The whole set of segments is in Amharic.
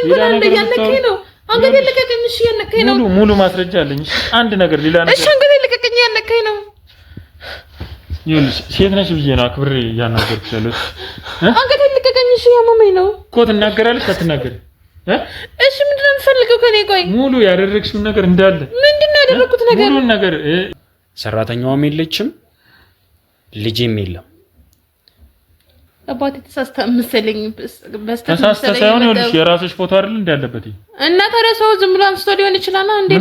ሌላ ነገር ያለከኝ ነው አንገት ልቀቀኝ እሺ ያለከኝ ነው ሙሉ ማስረጃ አለኝ አንድ ነገር ሌላ ነገር እሺ አንገት ልቀቀኝ ያለከኝ ነው ይኸውልሽ ሴት ነሽ ብዬ ነው አክብሬ ያናገርኩሽ ያለሁት አንገት ልቀቀኝ እሺ ያመመኝ ነው እኮ ትናገራለሽ አትናገሪ እሺ ምንድነው የምፈልገው ከኔ ቆይ ሙሉ ያደረግሽው ነገር እንዳለ ምንድነው ያደረኩት ነገር ሙሉ ነገር ሰራተኛዋም የለችም ልጄም የለም አባቴ ተሳስተ መሰለኝ ተሳስተ ሳይሆን ይኸውልሽ የራስሽ ፎቶ አይደል እንዳለበት እና ተረሰው ዝም ብሎ አንስቶ ሊሆን ይችላል እንዴ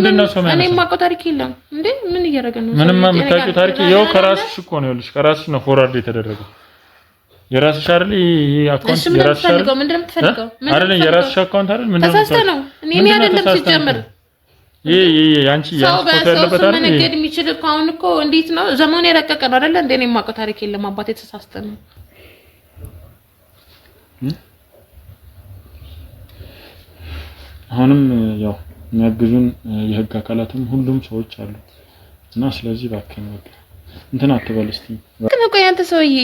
እኔ ማቆ ታሪክ የለም እንዴ ምን እያደረገ ነው ምንም የምታውቂው ታሪክ ይኸው ከራስሽ እኮ ነው ይኸውልሽ ከራስሽ ነው ፎርዋርድ የተደረገው የራስሽ አይደል ይሄ አካውንት የራስሽ አይደል ምንድነው የምትፈልገው አይደል የራስሽ አካውንት አይደል ምንድነው ተሳስተ ነው እኔ አይደለም ሲጀምር ይሄ ያንቺ ፎቶ ያለበት አይደል መንገድ የሚችል አሁን እኮ እንዴት ነው ዘመኑ የረቀቀ ነው አይደል እንዴ እኔ ማቆ ታሪክ የለም አባቴ ተሳስተ ነው አሁንም ያው የሚያግዙን የህግ አካላትም ሁሉም ሰዎች አሉ እና ስለዚህ ባከኝ በቃ እንትን አትበል እስቲ ግን ቆይ አንተ ሰውዬ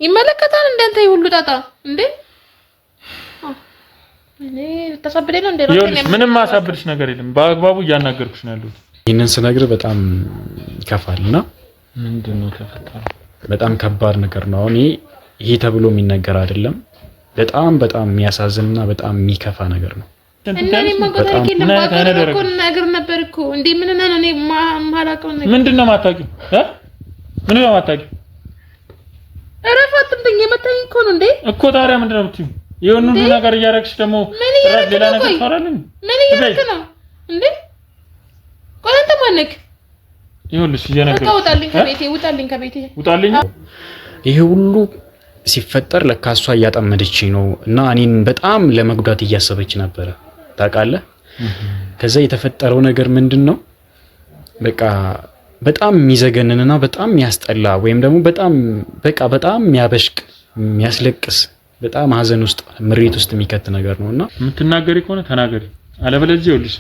ይመለከታል እንደንተ ይሁሉ ጣጣ እንዴ እኔ ተሰብደ ነው እንደ ነው ምንም ማሳብድሽ ነገር የለም በአግባቡ እያናገርኩሽ ነው ያሉት ይሄንን ስነግር በጣም ይከፋልና ምንድነው ተፈጠረው በጣም ከባድ ነገር ነው እኔ ይሄ ተብሎ የሚነገር አይደለም በጣም የሚያሳዝንና በጣም የሚከፋ ነገር ነው እነኔ ማቆታሪክ ለማቆታሪክ ነገር ነበርኩ እንዴ ምን ነው እኔ ማላቀው ነገር ምንድነው ማታቂው ምንድነው ማታቂው አረፋትም ደኝ የመታኝ እኮ ነው እንዴ እኮ ታዲያ ምንድነው ብትዩ ይሁን ሁሉ ነገር እያረክሽ ደግሞ ሌላ ነገር ታወራለኝ ምን እያረክ ነው እንዴ ቆይ አንተ ማነክ ይሁንልሽ እየነገርኩሽ ውጣልኝ ከቤቴ ይሄ ሁሉ ሲፈጠር ለካሷ እያጣመደችኝ ነው እና እኔን በጣም ለመጉዳት እያሰበች ነበር ታውቃለህ ከዛ የተፈጠረው ነገር ምንድነው በቃ በጣም የሚዘገንንና በጣም የሚያስጠላ ወይም ደግሞ በጣም የሚያበሽቅ የሚያስለቅስ በጣም ሀዘን ውስጥ ምሬት ውስጥ የሚከት ነገር ነውና የምትናገሪ ከሆነ ተናገሪ አለበለዚህ ይኸውልሽ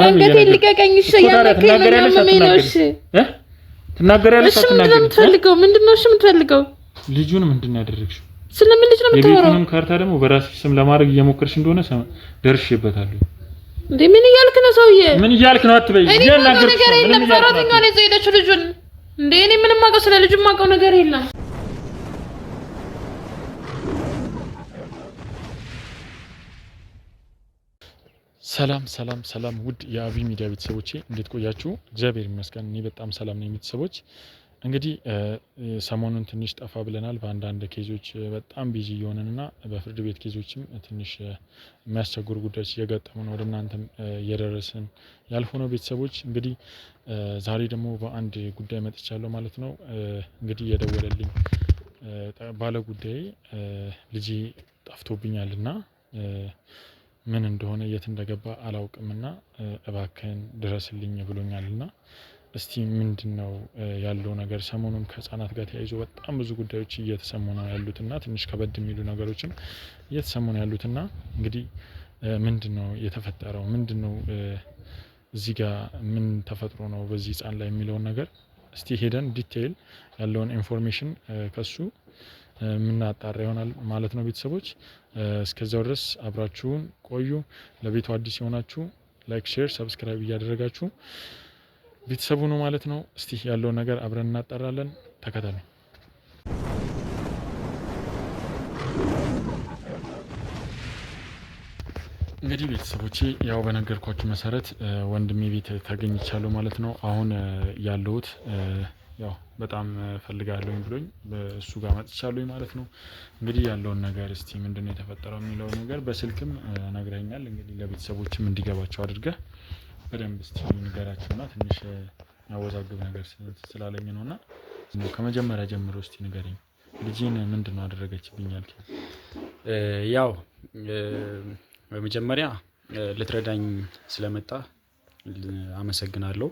አንገቴ ልቀቀኝ እሺ ያለከኝ ነው እሺ ትናገሪያለሽ አትናገሪ ምንድነው እሺ የምትፈልገው ልጁን ምንድነው ያደረግሽው ስለምን ልጅ ነው የምታወራው የቤቱንም ካርታ ደግሞ በራስሽ ስም ለማድረግ እየሞከርሽ እንደሆነ ደርሼበታለሁ እንዴ ምን እያልክ ነው ሰውዬ ምን እያልክ ነው አትበይ እያናገርኩሽ ነው ምንም ሰራተኛ ነው ዘይደች ልጁን እንዴ እኔ ምንም ማውቀው ስለ ልጁ ማውቀው ነገር የለም ሰላም ውድ የአቢ ሚዲያ ቤተሰቦቼ እንዴት ቆያችሁ እግዚአብሔር ይመስገን እኔ በጣም ሰላም ነኝ ቤተሰቦች እንግዲህ ሰሞኑን ትንሽ ጠፋ ብለናል በአንዳንድ ኬዞች በጣም ቢዚ እየሆነንና በፍርድ ቤት ኬዞችም ትንሽ የሚያስቸግሩ ጉዳዮች እየገጠሙ ነው ወደ እናንተም እየደረስን ያልሆነው ቤተሰቦች እንግዲህ ዛሬ ደግሞ በአንድ ጉዳይ መጥቻለሁ ማለት ነው እንግዲህ የደወለልኝ ባለ ጉዳይ ልጄ ጠፍቶብኛልና ምን እንደሆነ የት እንደገባ አላውቅምና እባክህን ድረስልኝ ብሎኛልና እስቲ ምንድነው ያለው ነገር ሰሞኑን ከህፃናት ጋር ተያይዞ በጣም ብዙ ጉዳዮች እየተሰሙ ነው ያሉትና ትንሽ ከበድ የሚሉ ነገሮችም እየተሰሙ ነው ያሉትና እንግዲህ ምንድነው የተፈጠረው ምንድነው እዚህ ጋር ምን ተፈጥሮ ነው በዚህ ህፃን ላይ የሚለው ነገር እስቲ ሄደን ዲቴይል ያለውን ኢንፎርሜሽን ከሱ ምናጣራ ይሆናል ማለት ነው ቤተሰቦች እስከዛው ድረስ አብራችሁን ቆዩ ለቤቱ አዲስ የሆናችሁ ላይክ ሼር ሰብስክራይብ እያደረጋችሁ ቤተሰቡ ነው ማለት ነው እስቲ ያለው ነገር አብረን እናጣራለን ተከታተሉ እንግዲህ ቤተሰቦቼ ያው በነገርኳችሁ መሰረት ወንድሜ ቤት ተገኝቻለሁ ማለት ነው አሁን ያለሁት ያው በጣም ፈልጋለሁኝ ብሎኝ በእሱ ጋር መጥቻለሁኝ ማለት ነው እንግዲህ ያለውን ነገር እስቲ ምንድነው የተፈጠረው የሚለው ነገር በስልክም ነግረኛል እንግዲህ ለቤተሰቦችም እንዲገባቸው አድርገህ በደንብ እስቲ ንገራቸውና ትንሽ ያወዛግብ ነገር ስላለኝ ነውና ከመጀመሪያ ጀምሮ እስቲ ንገረኝ ልጄን ምንድነው አደረገችብኝ ያልከኝ ያው በመጀመሪያ ልትረዳኝ ስለመጣ አመሰግናለሁ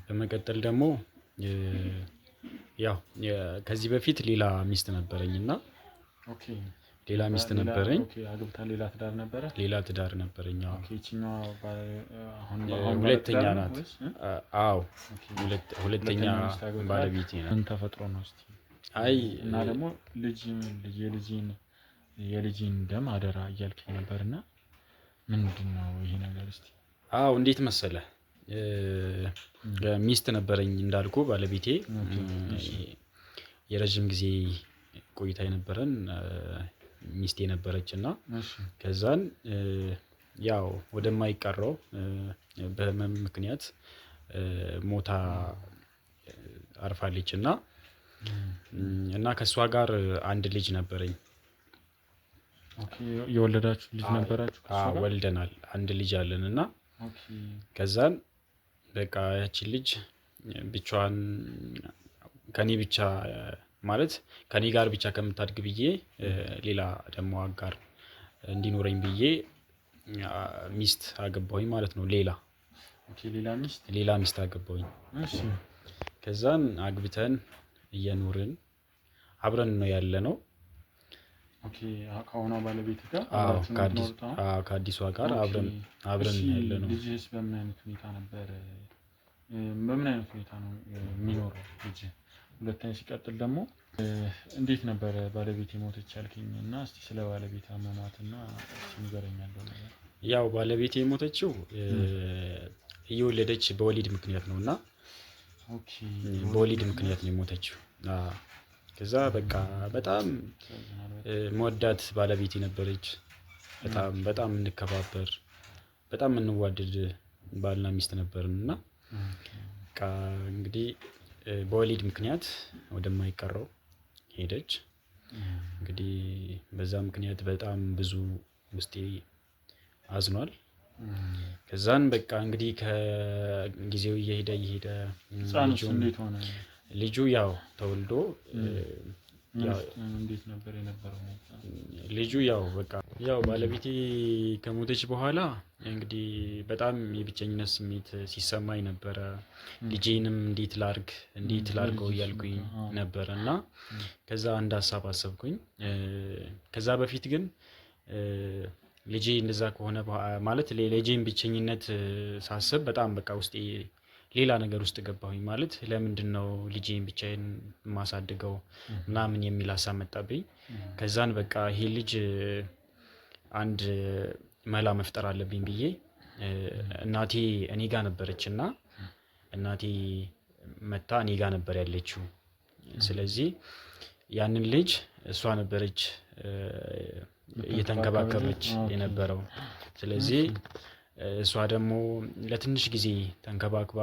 በመቀጠል ደግሞ ያው ከዚህ በፊት ሌላ ሚስት ነበረኝና ኦኬ ሌላ ሚስት ነበረኝ አግብታ ሌላ ትዳር ነበረኝ ኦኬ እቺኛው አሁን ሁለተኛ ናት አዎ ሁለተኛ ባለቤቴ ናት ምን ተፈጥሮ ነው እስቲ አይ እና ደግሞ የልጅን ደም አደራ እያልከኝ ነበርና ምንድነው ይሄ ነገር እስቲ? አዎ እንዴት መሰለ ሚስት ነበረኝ እንዳልኩ ባለቤቴ የረጅም ጊዜ ቆይታ የነበረን ሚስቴ ነበረችና ከዛን ያው ወደማይቀረው በህመም ምክንያት ሞታ አርፋለችና እና ከሷ ጋር አንድ ልጅ ነበረኝ። ኦኬ የወለዳችሁ ልጅ ነበራችሁ? አዎ ወልደናል። አንድ ልጅ አለንና ከዛን በቃ ያቺ ልጅ ብቻዋን ከኔ ብቻ ማለት ከኔ ጋር ብቻ ከምታድግ ብዬ ሌላ ደግሞ አጋር እንዲኖረኝ ብዬ ሚስት አገባሁኝ ማለት ነው። ሌላ ሚስት አገባሁኝ። እሺ ከዛን አግብተን እየኖርን አብረን ነው ያለነው። ኦኬ ከሆነ ባለቤት ጋር ከአዲሷ ጋር አብረን ያለነው። ልጅስ በምን አይነት ሁኔታ ነበር? በምን አይነት ሁኔታ ነው የሚኖረው ልጅ? ሁለተኛ ሲቀጥል ደግሞ እንዴት ነበር ባለቤት የሞተች ያልከኝ እና እስቲ ስለ ባለቤት አሟሟትና ንገረኝ ያለው ነገር። ያው ባለቤት የሞተችው እየወለደች በወሊድ ምክንያት ነውና ኦኬ በወሊድ ምክንያት ነው የሞተችው። ከዛ በቃ በጣም መወዳት ባለቤት ነበረች። በጣም እንከባበር በጣም እንዋደድ ባልና ሚስት ነበርንና በቃ እንግዲህ በወሊድ ምክንያት ወደማይቀረው ሄደች። እንግዲህ በዛ ምክንያት በጣም ብዙ ውስጤ አዝኗል። ከዛን በቃ እንግዲህ ከጊዜው እየሄደ ልጁ ያው ተወልዶ እንዴት ነበር የነበረው? ልጁ ያው በቃ ያው ባለቤቴ ከሞተች በኋላ እንግዲህ በጣም የብቸኝነት ስሜት ሲሰማኝ ነበረ። ልጄንም እንዴት ላርገው እያልኩኝ ነበርና ከዛ አንድ ሀሳብ አሰብኩኝ። ከዛ በፊት ግን ልጄ እንደዛ ከሆነ ማለት ለልጄን ብቸኝነት ሳስብ በጣም በቃ ውስጤ ሌላ ነገር ውስጥ ገባሁኝ። ማለት ለምንድነው ልጄን ብቻዬን ማሳድገው ምናምን የሚል ሀሳብ መጣብኝ። ከዛን በቃ ይሄ ልጅ አንድ መላ መፍጠር አለብኝ ብዬ እናቴ እኔ ጋር ነበረችና እናቴ መታ እኔ ጋር ነበር ያለችው። ስለዚህ ያንን ልጅ እሷ ነበረች እየተንከባከበች የነበረው። ስለዚህ እሷ ደግሞ ለትንሽ ጊዜ ተንከባክባ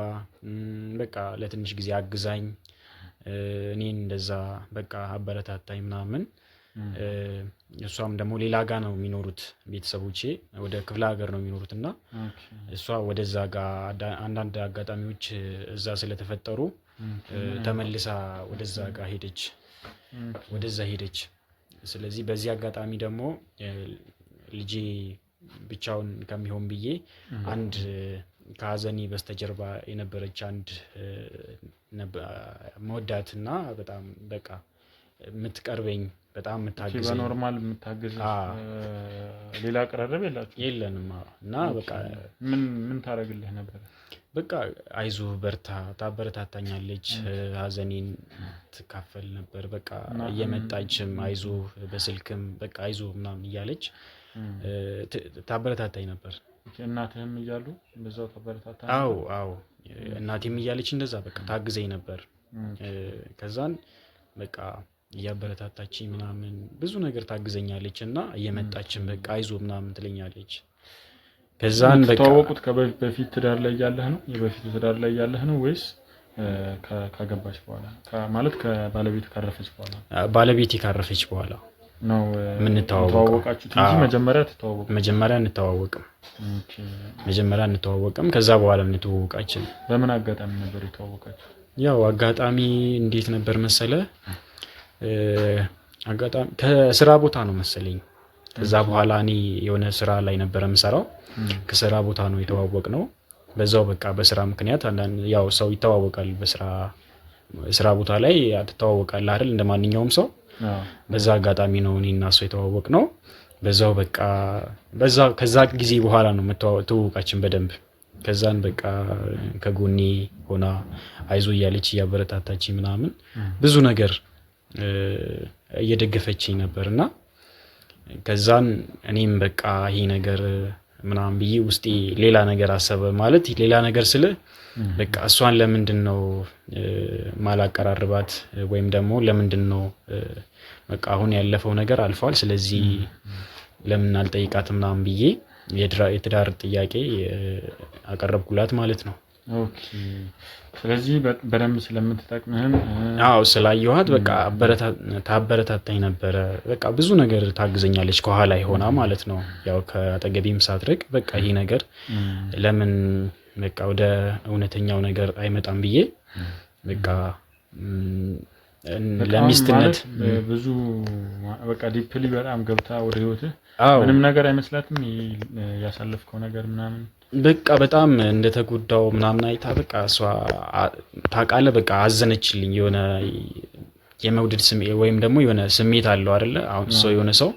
በቃ ለትንሽ ጊዜ አግዛኝ እኔን እንደዛ በቃ አበረታታኝ ምናምን። እሷም ደግሞ ሌላ ጋር ነው የሚኖሩት ቤተሰቦቼ፣ ወደ ክፍለ ሀገር ነው የሚኖሩት እና እሷ ወደዛ ጋር አንዳንድ አጋጣሚዎች እዛ ስለተፈጠሩ ተመልሳ ወደዛ ሄደች። ስለዚህ በዚህ አጋጣሚ ደግሞ ልጄ ብቻውን ከሚሆን ብዬ አንድ ከሀዘኔ በስተጀርባ የነበረች አንድ መወዳትና በጣም በቃ የምትቀርበኝ በጣም የምታግዘኝ በኖርማል የምታግዝ ሌላ ቅርርብ የለንም እና በቃ ምን ታደርግልህ ነበር? በቃ አይዞህ በርታ ታበረታታኛለች። ሀዘኔን ትካፈል ነበር። በቃ እየመጣችም አይዞህ በስልክም በቃ አይዞህ ምናምን እያለች ታበረታታኝ ነበር። እናትህም እያሉ እንደዛው ታበረታታኝ? አዎ እናቴም እያለች እንደዛ በቃ ታግዘኝ ነበር። ከዛን በቃ እያበረታታችኝ ምናምን ብዙ ነገር ታግዘኛለች እና እየመጣችም በቃ አይዞህ ምናምን ትለኛለች። ከዛን በቃ ተዋወቁት በፊት ትዳር ላይ ያለህ ነው? የበፊቱ ትዳር ላይ ያለህ ነው ወይስ ካገባች በኋላ ማለት ከባለቤት ካረፈች በኋላ? ባለቤቴ ካረፈች በኋላ ነው ተዋወቃችሁት እንጂ መጀመሪያ እንተዋወቅም። ከዛ በኋላ እንተዋወቃችን። በምን አጋጣሚ ነበር የተዋወቃችሁ? ያው አጋጣሚ እንዴት ነበር መሰለ? አጋጣሚ ከስራ ቦታ ነው መሰለኝ። ከዛ በኋላ እኔ የሆነ ስራ ላይ ነበር የምሰራው። ከስራ ቦታ ነው የተዋወቅነው። በዛው በቃ በስራ ምክንያት አንዳንድ ያው ሰው ይተዋወቃል። በስራ ቦታ ላይ ትተዋወቃለህ አይደል? እንደማንኛውም ሰው በዛ አጋጣሚ ነው እኔና እሱ የተዋወቅነው። በዛው በቃ ከዛ ጊዜ በኋላ ነው ተዋወቃችን በደንብ። ከዛን በቃ ከጎኔ ሆና አይዞ እያለች እያበረታታችኝ ምናምን ብዙ ነገር እየደገፈችኝ ነበርና ከዛን እኔም በቃ ይሄ ነገር ምናምን ብዬ ውስጤ ሌላ ነገር አሰበ። ማለት ሌላ ነገር ስለ በቃ እሷን ለምንድነው ማላቀራርባት ወይም ደግሞ ለምንድነው በቃ አሁን ያለፈው ነገር አልፏል፣ ስለዚህ ለምን አልጠይቃትም ምናምን ብዬ የትዳር ጥያቄ አቀረብኩላት ማለት ነው። ኦኬ ስለዚህ በደንብ ስለምትጠቅምህም ስላየኋት በቃ ታበረታታኝ ነበረ። በቃ ብዙ ነገር ታግዘኛለች ከኋላ ሆና ማለት ነው። ያው ከአጠገቤም ሳትርቅ በቃ ይሄ ነገር ለምን በቃ ወደ እውነተኛው ነገር አይመጣም ብዬ በቃ ለሚስትነት ብዙ በቃ ዲፕሊ በጣም ገብታ ወደ ህይወትህ ምንም ነገር አይመስላትም ያሳለፍከው ነገር ምናምን በቃ በጣም እንደተጎዳው ምናምን አይታ በቃ እሷ ታውቃለህ በቃ አዘነችልኝ። የሆነ የመውደድ ስሜት ወይም ደግሞ የሆነ ስሜት አለው አይደለ? አሁን ሰው የሆነ ሰው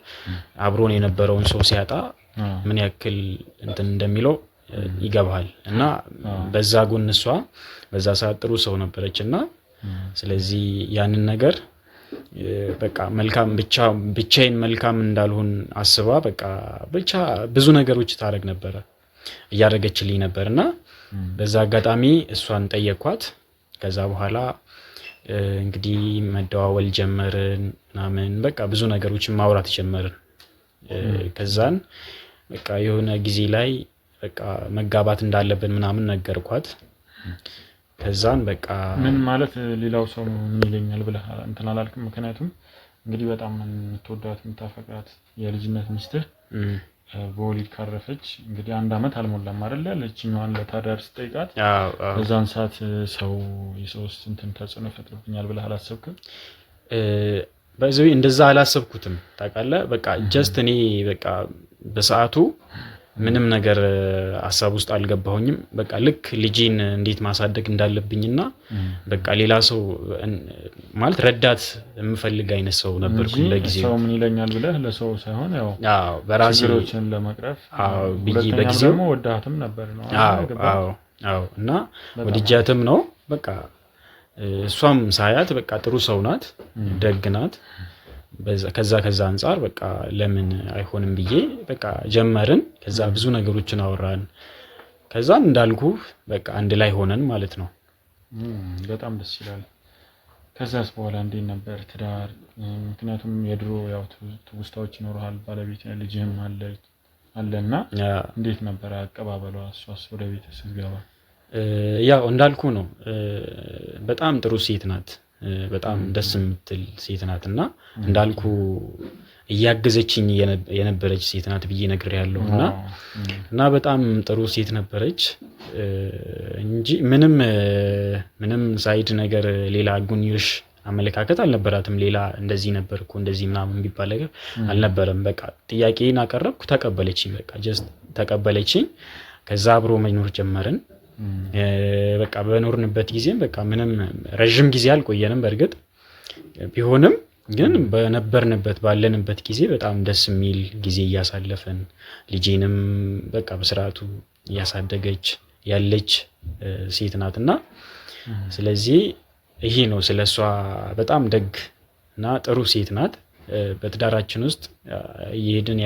አብሮን የነበረውን ሰው ሲያጣ ምን ያክል እንትን እንደሚለው ይገባል። እና በዛ ጎን እሷ በዛ ሰዓት ጥሩ ሰው ነበረችና ስለዚህ ያንን ነገር በቃ መልካም ብቻዬን መልካም እንዳልሆን አስባ በቃ ብቻ ብዙ ነገሮች ታረግ ነበር እያደረገችልኝ ነበርና በዛ አጋጣሚ እሷን ጠየቅኳት። ከዛ በኋላ እንግዲህ መደዋወል ጀመርን ምናምን በቃ ብዙ ነገሮችን ማውራት ጀመርን። ከዛን በቃ የሆነ ጊዜ ላይ በቃ መጋባት እንዳለብን ምናምን ነገርኳት። ከዛን በቃ ምን ማለት ሌላው ሰው ይለኛል ብለህ እንትን አላልክም? ምክንያቱም እንግዲህ በጣም የምትወዳት የምታፈቅራት የልጅነት ሚስትህ በወሊድ ካረፈች እንግዲህ 1 አመት አልሞላም አይደል? ለችኛዋን ለታዳር ስጠይቃት በዛን ሰዓት የሰው እንትን ተጽዕኖ ፈጥሮብኛል ብለህ አላሰብክም? በዚህ እንደዛ አላሰብኩትም ታውቃለህ። በቃ ጀስት እኔ በቃ በሰዓቱ ምንም ነገር ሐሳብ ውስጥ አልገባሁኝም። በቃ ልክ ልጄን እንዴት ማሳደግ እንዳለብኝና በቃ ሌላ ሰው ማለት ረዳት የምፈልግ አይነት ሰው ነበርኩ በጊዜው። ሰው ምን ይለኛል ብለህ ለሰው ሳይሆን ያው በራሴ ችግሮችን ለመቅረፍ በጊዜው ደግሞ ወዳትም ነበር ነው። እና ወድጃትም ነው በቃ እሷም ሳያት በቃ ጥሩ ሰው ናት፣ ደግ ናት። ከዛ አንፃር በቃ ለምን አይሆንም ብዬ በቃ ጀመርን። ከዛ ብዙ ነገሮችን አወራን። ከዛ እንዳልኩ በቃ አንድ ላይ ሆነን ማለት ነው። በጣም ደስ ይላል። ከዛስ በኋላ እንዴት ነበር ትዳር? ምክንያቱም የድሮ ያው ትውስታዎች ይኖርሃል፣ ባለቤት ልጅህም አለና እንዴት ነበር አቀባበሏ? እሷስ ወደ ቤት ስትገባ? ያው እንዳልኩ ነው በጣም ጥሩ ሴት ናት፣ በጣም ደስ የምትል ሴት ናት እና እንዳልኩ እያገዘችኝ የነበረች ሴት ናት ብዬ ነግሬያለሁ። እና በጣም ጥሩ ሴት ነበረች እንጂ ምንም ሳይድ ነገር ሌላ ጉንዮሽ አመለካከት አልነበራትም። ሌላ እንደዚህ ነበርኩ እንደዚህ ምናምን ቢባል ነገር አልነበረም። በቃ ጥያቄን አቀረብኩ፣ ተቀበለችኝ። በቃ ጀስት ተቀበለችኝ። ከዛ አብሮ መኖር ጀመርን። በቃ በኖርንበት ጊዜም በቃ ምንም ረጅም ጊዜ አልቆየንም። በእርግጥ ቢሆንም ግን ባለንበት ጊዜ በጣም ደስ የሚል ጊዜ እያሳለፈን ልጄንም በቃ በስርዓቱ እያሳደገች ያለች ሴት ናትና ስለዚህ ይሄ ነው ስለሷ በጣም ደግ እና ጥሩ ሴት ናት። በትዳራችን ውስጥ እየሄድን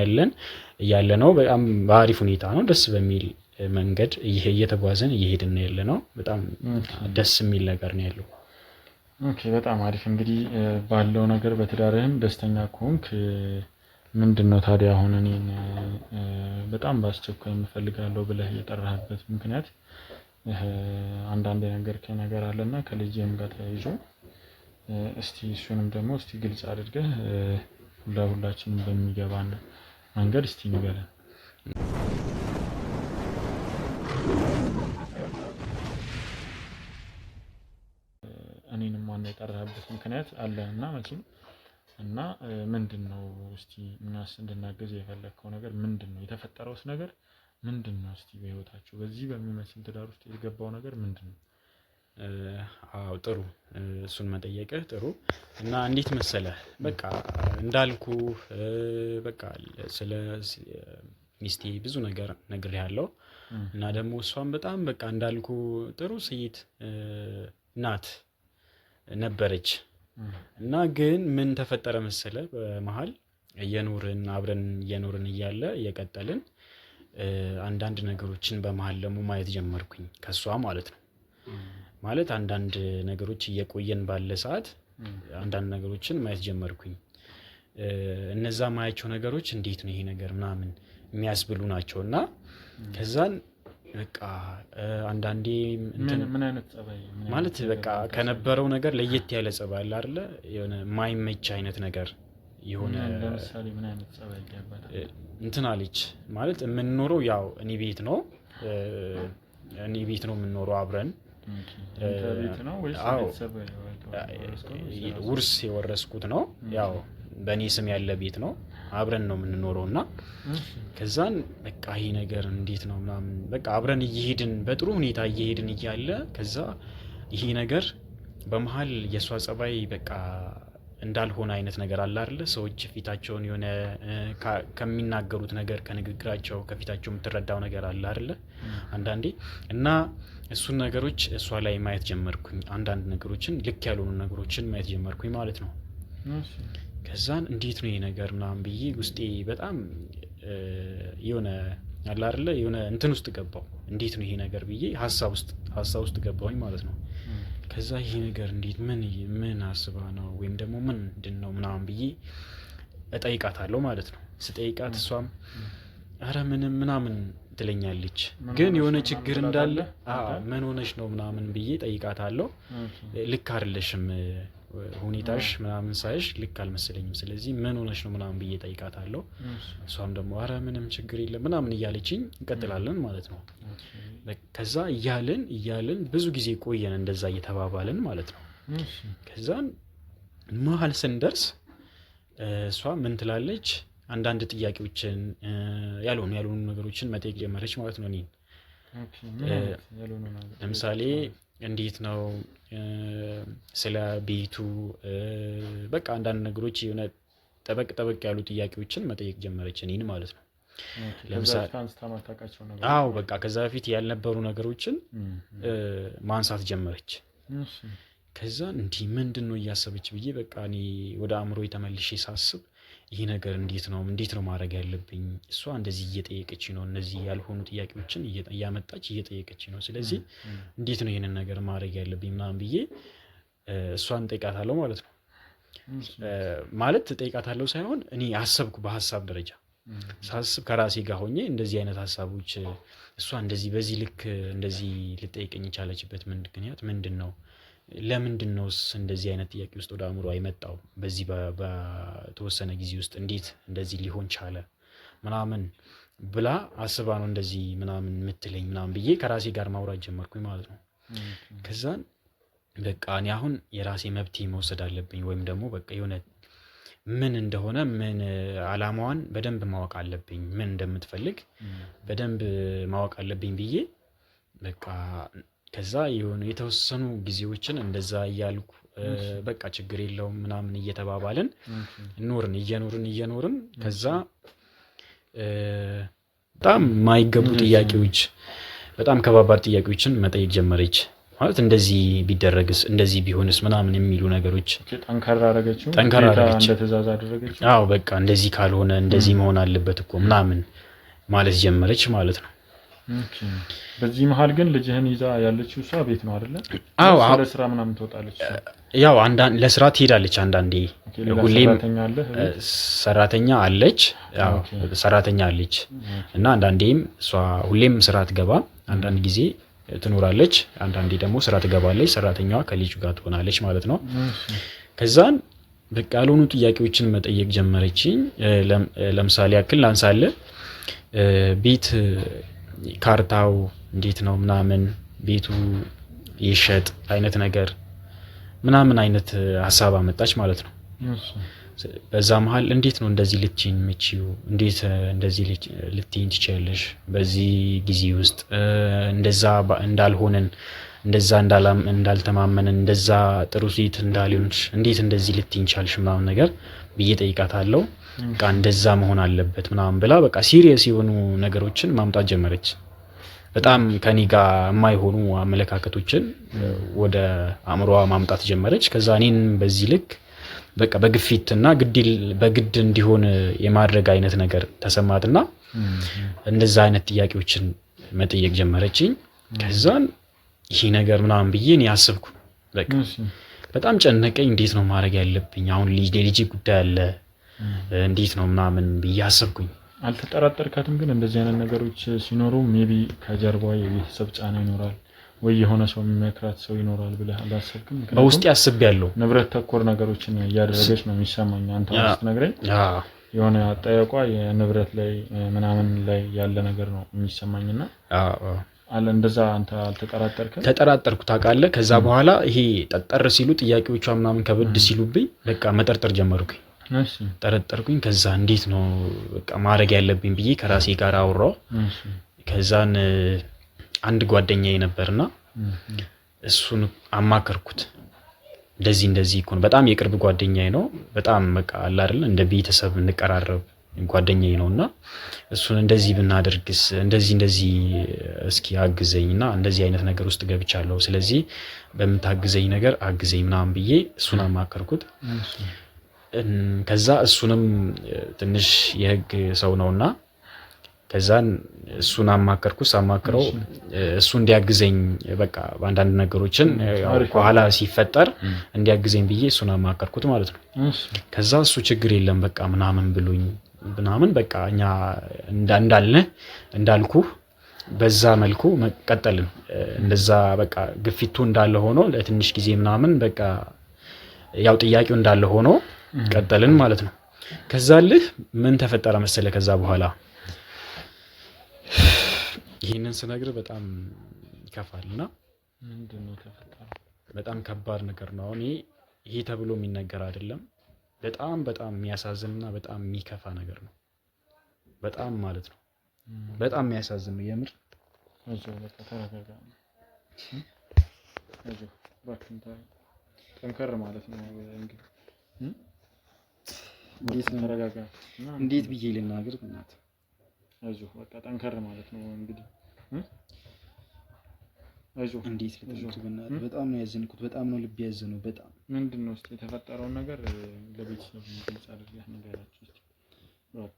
ያለ ነው በጣም በአሪፍ ሁኔታ ነው፣ ደስ በሚል መንገድ እየተጓዘን እየሄድን ያለነው በጣም ደስ የሚል ነገር ነው ያለው። ኦኬ በጣም አሪፍ። እንግዲህ ባለው ነገር በትዳርህም ደስተኛ ከሆንክ ምንድነው ታዲያ አሁን እኔን በጣም በአስቸኳይ የምፈልጋለሁ ብለህ የጠራህበት ምክንያት? አንዳንድ ነገር አለና ከልጅም ጋር ተያይዞ እስቲ እሱንም ደግሞ እስቲ ግልጽ አድርገህ ሁላችንም በሚገባን መንገድ እስቲ ንገረን። እኔንም ማን የጠራህበት ምክንያት አለና መቼም እና ምንድነው እስቲ እኛስ እንድናገዝ የፈለከው ነገር ምንድነው? የተፈጠረውስ ነገር ምንድነው? እስቲ በህይወታችሁ በዚህ በሚመስል ትዳር ውስጥ የገባው ነገር ምንድነው? ጥሩ እሱን መጠየቅህ ጥሩ። እና እንዴት መሰለህ በቃ እንዳልኩ በቃ ስለ ሚስቴ ብዙ ነገር ነግሬሃለሁ። እና ደግሞ እሷም በጣም በቃ እንዳልኩ ጥሩ ሴት ናት ነበረች። እና ግን ምን ተፈጠረ መሰለ በመሃል አብረን እየኖርን እያለ እየቀጠልን አንዳንድ ነገሮችን በመሃል ደግሞ ማየት ጀመርኩኝ ከሷ ማለት ነው። ማለት አንዳንድ ነገሮች እየቆየን ባለ ሰዓት አንዳንድ ነገሮችን ማየት ጀመርኩኝ። እነዛ ማያቸው ነገሮች እንዴት ነው ይሄ ነገር ምናምን የሚያስብሉ ናቸውና ከዛን በቃ አንዳንዴ ምን አይነት ጸባይ ማለት በቃ ከነበረው ነገር ለየት ያለ ጸባይ አለ አይደለ? የሆነ ማይመች አይነት ነገር የሆነ ለምሳሌ ምን አይነት ጸባይ ያባታል እንትን አለች ማለት የምንኖረው ያው እኔ ቤት ነው የምንኖረው አብረን። ቤት ነው ወይስ ቤተሰብ ውርስ የወረስኩት ነው ያው በእኔ ስም ያለ ቤት ነው አብረን ነው የምንኖረውና ከዛን በቃ ይሄ ነገር እንዴት ነው ምናምን በቃ አብረን እየሄድን በጥሩ ሁኔታ እየሄድን እያለ ከዛ ይሄ ነገር በመሃል የሷ ጸባይ በቃ እንዳልሆነ አይነት ነገር አለ አይደለ? ሰዎች ፊታቸውን የሆነ ከሚናገሩት ነገር ከንግግራቸው ከፊታቸው የምትረዳው ነገር አለ አይደለ? አንዳንዴ እና እሱን ነገሮች እሷ ላይ ማየት ጀመርኩኝ። አንዳንድ ነገሮችን ልክ ያልሆኑ ነገሮችን ማየት ጀመርኩኝ ማለት ነው። ከዛን እንዴት ነው ይሄ ነገር ምናምን ብዬ ውስጤ በጣም የሆነ አለ አይደለ? የሆነ እንትን ውስጥ ገባው። እንዴት ነው ይሄ ነገር ብዬ ሀሳብ ውስጥ ገባሁኝ ማለት ነው። ከዛ ይሄ ነገር እንዴት ምን አስባ ነው ወይም ደግሞ ምንድነው ምናምን ብዬ እጠይቃታለሁ ማለት ነው። ስጠይቃት እሷም አረ ምናምን ትለኛለች። ግን የሆነ ችግር እንዳለ ምን ሆነሽ ነው ምናምን ብዬ ጠይቃታለሁ። ልክ አይደለሽም ሁኔታሽ ምናምን ሳይሽ ልክ አልመሰለኝም። ስለዚህ ምን ሆነሽ ነው ምናምን ብዬ ጠይቃታለሁ። እሷም ደግሞ አረ ምንም ችግር የለም ምናምን እያለችኝ እንቀጥላለን ማለት ነው። ከዛ እያልን ብዙ ጊዜ ቆየን እንደዛ እየተባባልን ማለት ነው። ከዛን መሀል ስንደርስ እሷ ምን ትላለች? አንዳንድ ጥያቄዎችን ያልሆኑ ነገሮችን መጠየቅ ጀመረች ማለት ነው። እኔን ለምሳሌ እንዴት ነው ስለ ቤቱ በቃ አንዳንድ ነገሮች የሆነ ጠበቅ ያሉ ጥያቄዎችን መጠየቅ ጀመረች እኔን ማለት ነው። ለምሳሌ በቃ ከዛ በፊት ያልነበሩ ነገሮችን ማንሳት ጀመረች። ከዛ እንዲህ ምንድነው እያሰበች ብዬ በቃ እኔ ወደ አእምሮ ተመልሼ ሳስብ ይሄ ነገር እንዴት ነው ማድረግ ያለብኝ? እሷ እንደዚህ እየጠየቀች ነው፣ እነዚህ ያልሆኑ ጥያቄዎችን እያመጣች እየጠየቀች ነው። ስለዚህ እንዴት ነው ይሄንን ነገር ማድረግ ያለብኝ ምናምን ብዬ እሷን ጠይቃታለሁ ማለት ነው። ማለት ጠይቃታለሁ ሳይሆን እኔ አሰብኩ በሐሳብ ደረጃ ሳስብ ከራሴ ጋር ሆኜ እንደዚህ አይነት ሐሳቦች እሷ እንደዚህ በዚህ ልክ እንደዚህ ልጠይቀኝ የቻለችበት ምክንያት ምንድነው? ለምንድነውስ እንደዚህ አይነት ጥያቄ ውስጥ ወደ አእምሮ አይመጣው? በዚህ በተወሰነ ጊዜ ውስጥ እንዴት እንደዚህ ሊሆን ቻለ ምናምን ብላ አስባ ነው እንደዚህ ምናምን የምትለኝ ምናምን ብዬ ከራሴ ጋር ማውራት ጀመርኩኝ ማለት ነው። ከዛን በቃ እኔ አሁን የራሴ መብቴ መውሰድ አለብኝ ወይም ደግሞ በቃ የሆነ ምን እንደሆነ ምን አላማዋን በደንብ ማወቅ አለብኝ፣ ምን እንደምትፈልግ በደንብ ማወቅ አለብኝ ብዬ በቃ ከዛ የሆነ የተወሰኑ ጊዜዎችን እንደዛ እያልኩ በቃ ችግር የለውም ምናምን እየተባባልን እየኖርን ከዛ በጣም የማይገቡ ጥያቄዎች በጣም ከባባድ ጥያቄዎችን መጠየቅ ጀመረች። ማለት እንደዚህ ቢደረግስ እንደዚህ ቢሆንስ ምናምን የሚሉ ነገሮች ጠንካራ አደረገች እንደ ትዕዛዝ አደረገች። በቃ እንደዚህ ካልሆነ እንደዚህ መሆን አለበት እኮ ምናምን ማለት ጀመረች ማለት ነው። በዚህ መሃል ግን ልጅህን ይዛ ያለችው እሷ ቤት ነው አይደለ? ለስራ ምናምን ትወጣለች? ያው ለስራ ትሄዳለች አንዳንዴ። ሁሌም ሰራተኛ አለች እና አንዳንዴም እሷ ሁሌም ስራ ትገባ፣ አንዳንድ ጊዜ ትኖራለች፣ አንዳንዴ ደግሞ ስራ ትገባለች። ሰራተኛዋ ከልጅ ጋር ትሆናለች ማለት ነው። ከዛን በቃ ያልሆኑ ጥያቄዎችን መጠየቅ ጀመረችኝ። ለምሳሌ ያክል ላንሳለ ቤት ካርታው እንዴት ነው ምናምን ቤቱ ይሸጥ አይነት ነገር ምናምን አይነት ሐሳብ አመጣች ማለት ነው። በዛ መሃል እንዴት ነው እንደዚህ ልትይኝ የምትችይው? እንዴት እንደዚህ ልትይኝ ትችያለሽ? በዚህ ጊዜ ውስጥ እንደዛ እንዳልሆነን እንደዛ እንዳልተማመንን እንደዛ ጥሩ ሴት እንዳልሆንሽ እንዴት እንደዚህ ልትይኝ ቻልሽ ምናምን ነገር ብዬ ጠይቃታለሁ። በቃ እንደዛ መሆን አለበት ምናምን ብላ በቃ ሲሪየስ የሆኑ ነገሮችን ማምጣት ጀመረች። በጣም ከኔ ጋር የማይሆኑ አመለካከቶችን ወደ አእምሮዋ ማምጣት ጀመረች። ከዛ እኔን በዚህ ልክ በቃ በግፊትና በግድ እንዲሆን የማድረግ አይነት ነገር ተሰማትና እንደዛ አይነት ጥያቄዎችን መጠየቅ ጀመረችኝ። ከዛን ይሄ ነገር ምናምን ብዬ እኔ አሰብኩ። በቃ በጣም ጨነቀኝ። እንዴት ነው ማድረግ ያለብኝ? አሁን ልጅ ጉዳይ አለ እንዴት ነው ምናምን ብዬ አሰብኩኝ። አልተጠራጠርካትም? ግን እንደዚህ አይነት ነገሮች ሲኖሩ ሜቢ ከጀርባው የቤተሰብ ጫና ይኖራል ወይ የሆነ ሰው የሚመክራት ሰው ይኖራል ብለህ አላሰብክም? በውስጤ አስቤያለሁ። ንብረት ተኮር ነገሮችን እያደረገች ነው የሚሰማኝ። አንተ ስትነግረኝ የሆነ አጠያቋ የንብረት ላይ ምናምን ላይ ያለ ነገር ነው የሚሰማኝና አለ። እንደዛ አንተ አልተጠራጠርክም? ተጠራጠርኩ ታውቃለህ። ከዛ በኋላ ይሄ ጠጠር ሲሉ ጥያቄዎቿ ምናምን ከበድ ሲሉብኝ በቃ መጠርጠር ጀመርኩኝ። ጠረጠርኩኝ። ከዛ እንዴት ነው በቃ ማድረግ ያለብኝ ብዬ ከራሴ ጋር አወራው። ከዛን አንድ ጓደኛዬ ነበርና እሱን አማከርኩት። እንደዚህ እኮ ነው፣ በጣም የቅርብ ጓደኛዬ ነው። በጣም በቃ አለ አይደል እንደ ቤተሰብ እንቀራረብ ጓደኛዬ ነውና እሱን እንደዚህ ብናደርግስ እንደዚህ እስኪ አግዘኝና እንደዚህ አይነት ነገር ውስጥ ገብቻለሁ፣ ስለዚህ በምታግዘኝ ነገር አግዘኝ ምናምን ብዬ እሱን አማከርኩት። ከዛ እሱንም ትንሽ የህግ ሰው ነውና ከዛን እሱን ሳማክረው እሱ እንዲያግዘኝ በቃ በአንዳንድ ነገሮችን ኋላ ሲፈጠር እንዲያግዘኝ ብዬ እሱን አማከርኩት ማለት ነው። ከዛ እሱ ችግር የለም በቃ ምናምን ብሎኝ ምናምን በቃ እኛ እንዳልኩ በዛ መልኩ መቀጠልን እንደዛ በቃ ግፊቱ እንዳለ ሆኖ ለትንሽ ጊዜ ምናምን በቃ ያው ጥያቄው እንዳለ ሆኖ ቀጠልን ማለት ነው። ከዛልህ ምን ተፈጠረ መሰለ? ከዛ በኋላ ይሄንን ስነግር በጣም ይከፋልና ምንድነው ተፈጠረው? በጣም ከባድ ነገር ነው። ይሄ ተብሎ የሚነገር አይደለም። በጣም የሚያሳዝንና በጣም የሚከፋ ነገር ነው። በጣም ማለት ነው በጣም የሚያሳዝን ነው የምር። በቃ ተረጋጋ። ባክንታ ጠንከር ማለት ነው እንግዲህ እንዴት ብዬ ልናገር? እናት አይዞህ በቃ ጠንከር ማለት ነው እንግዲህ አይዞህ። እንዴት ልትሉት በእናት በጣም ነው ያዘንኩት። በጣም ነው ልብ ያዘነው። በጣም ምንድነው እስኪ የተፈጠረውን ነገር ለቤተሰብ ግልጽ አድርገህ ንገራቸው እስኪ ባክ።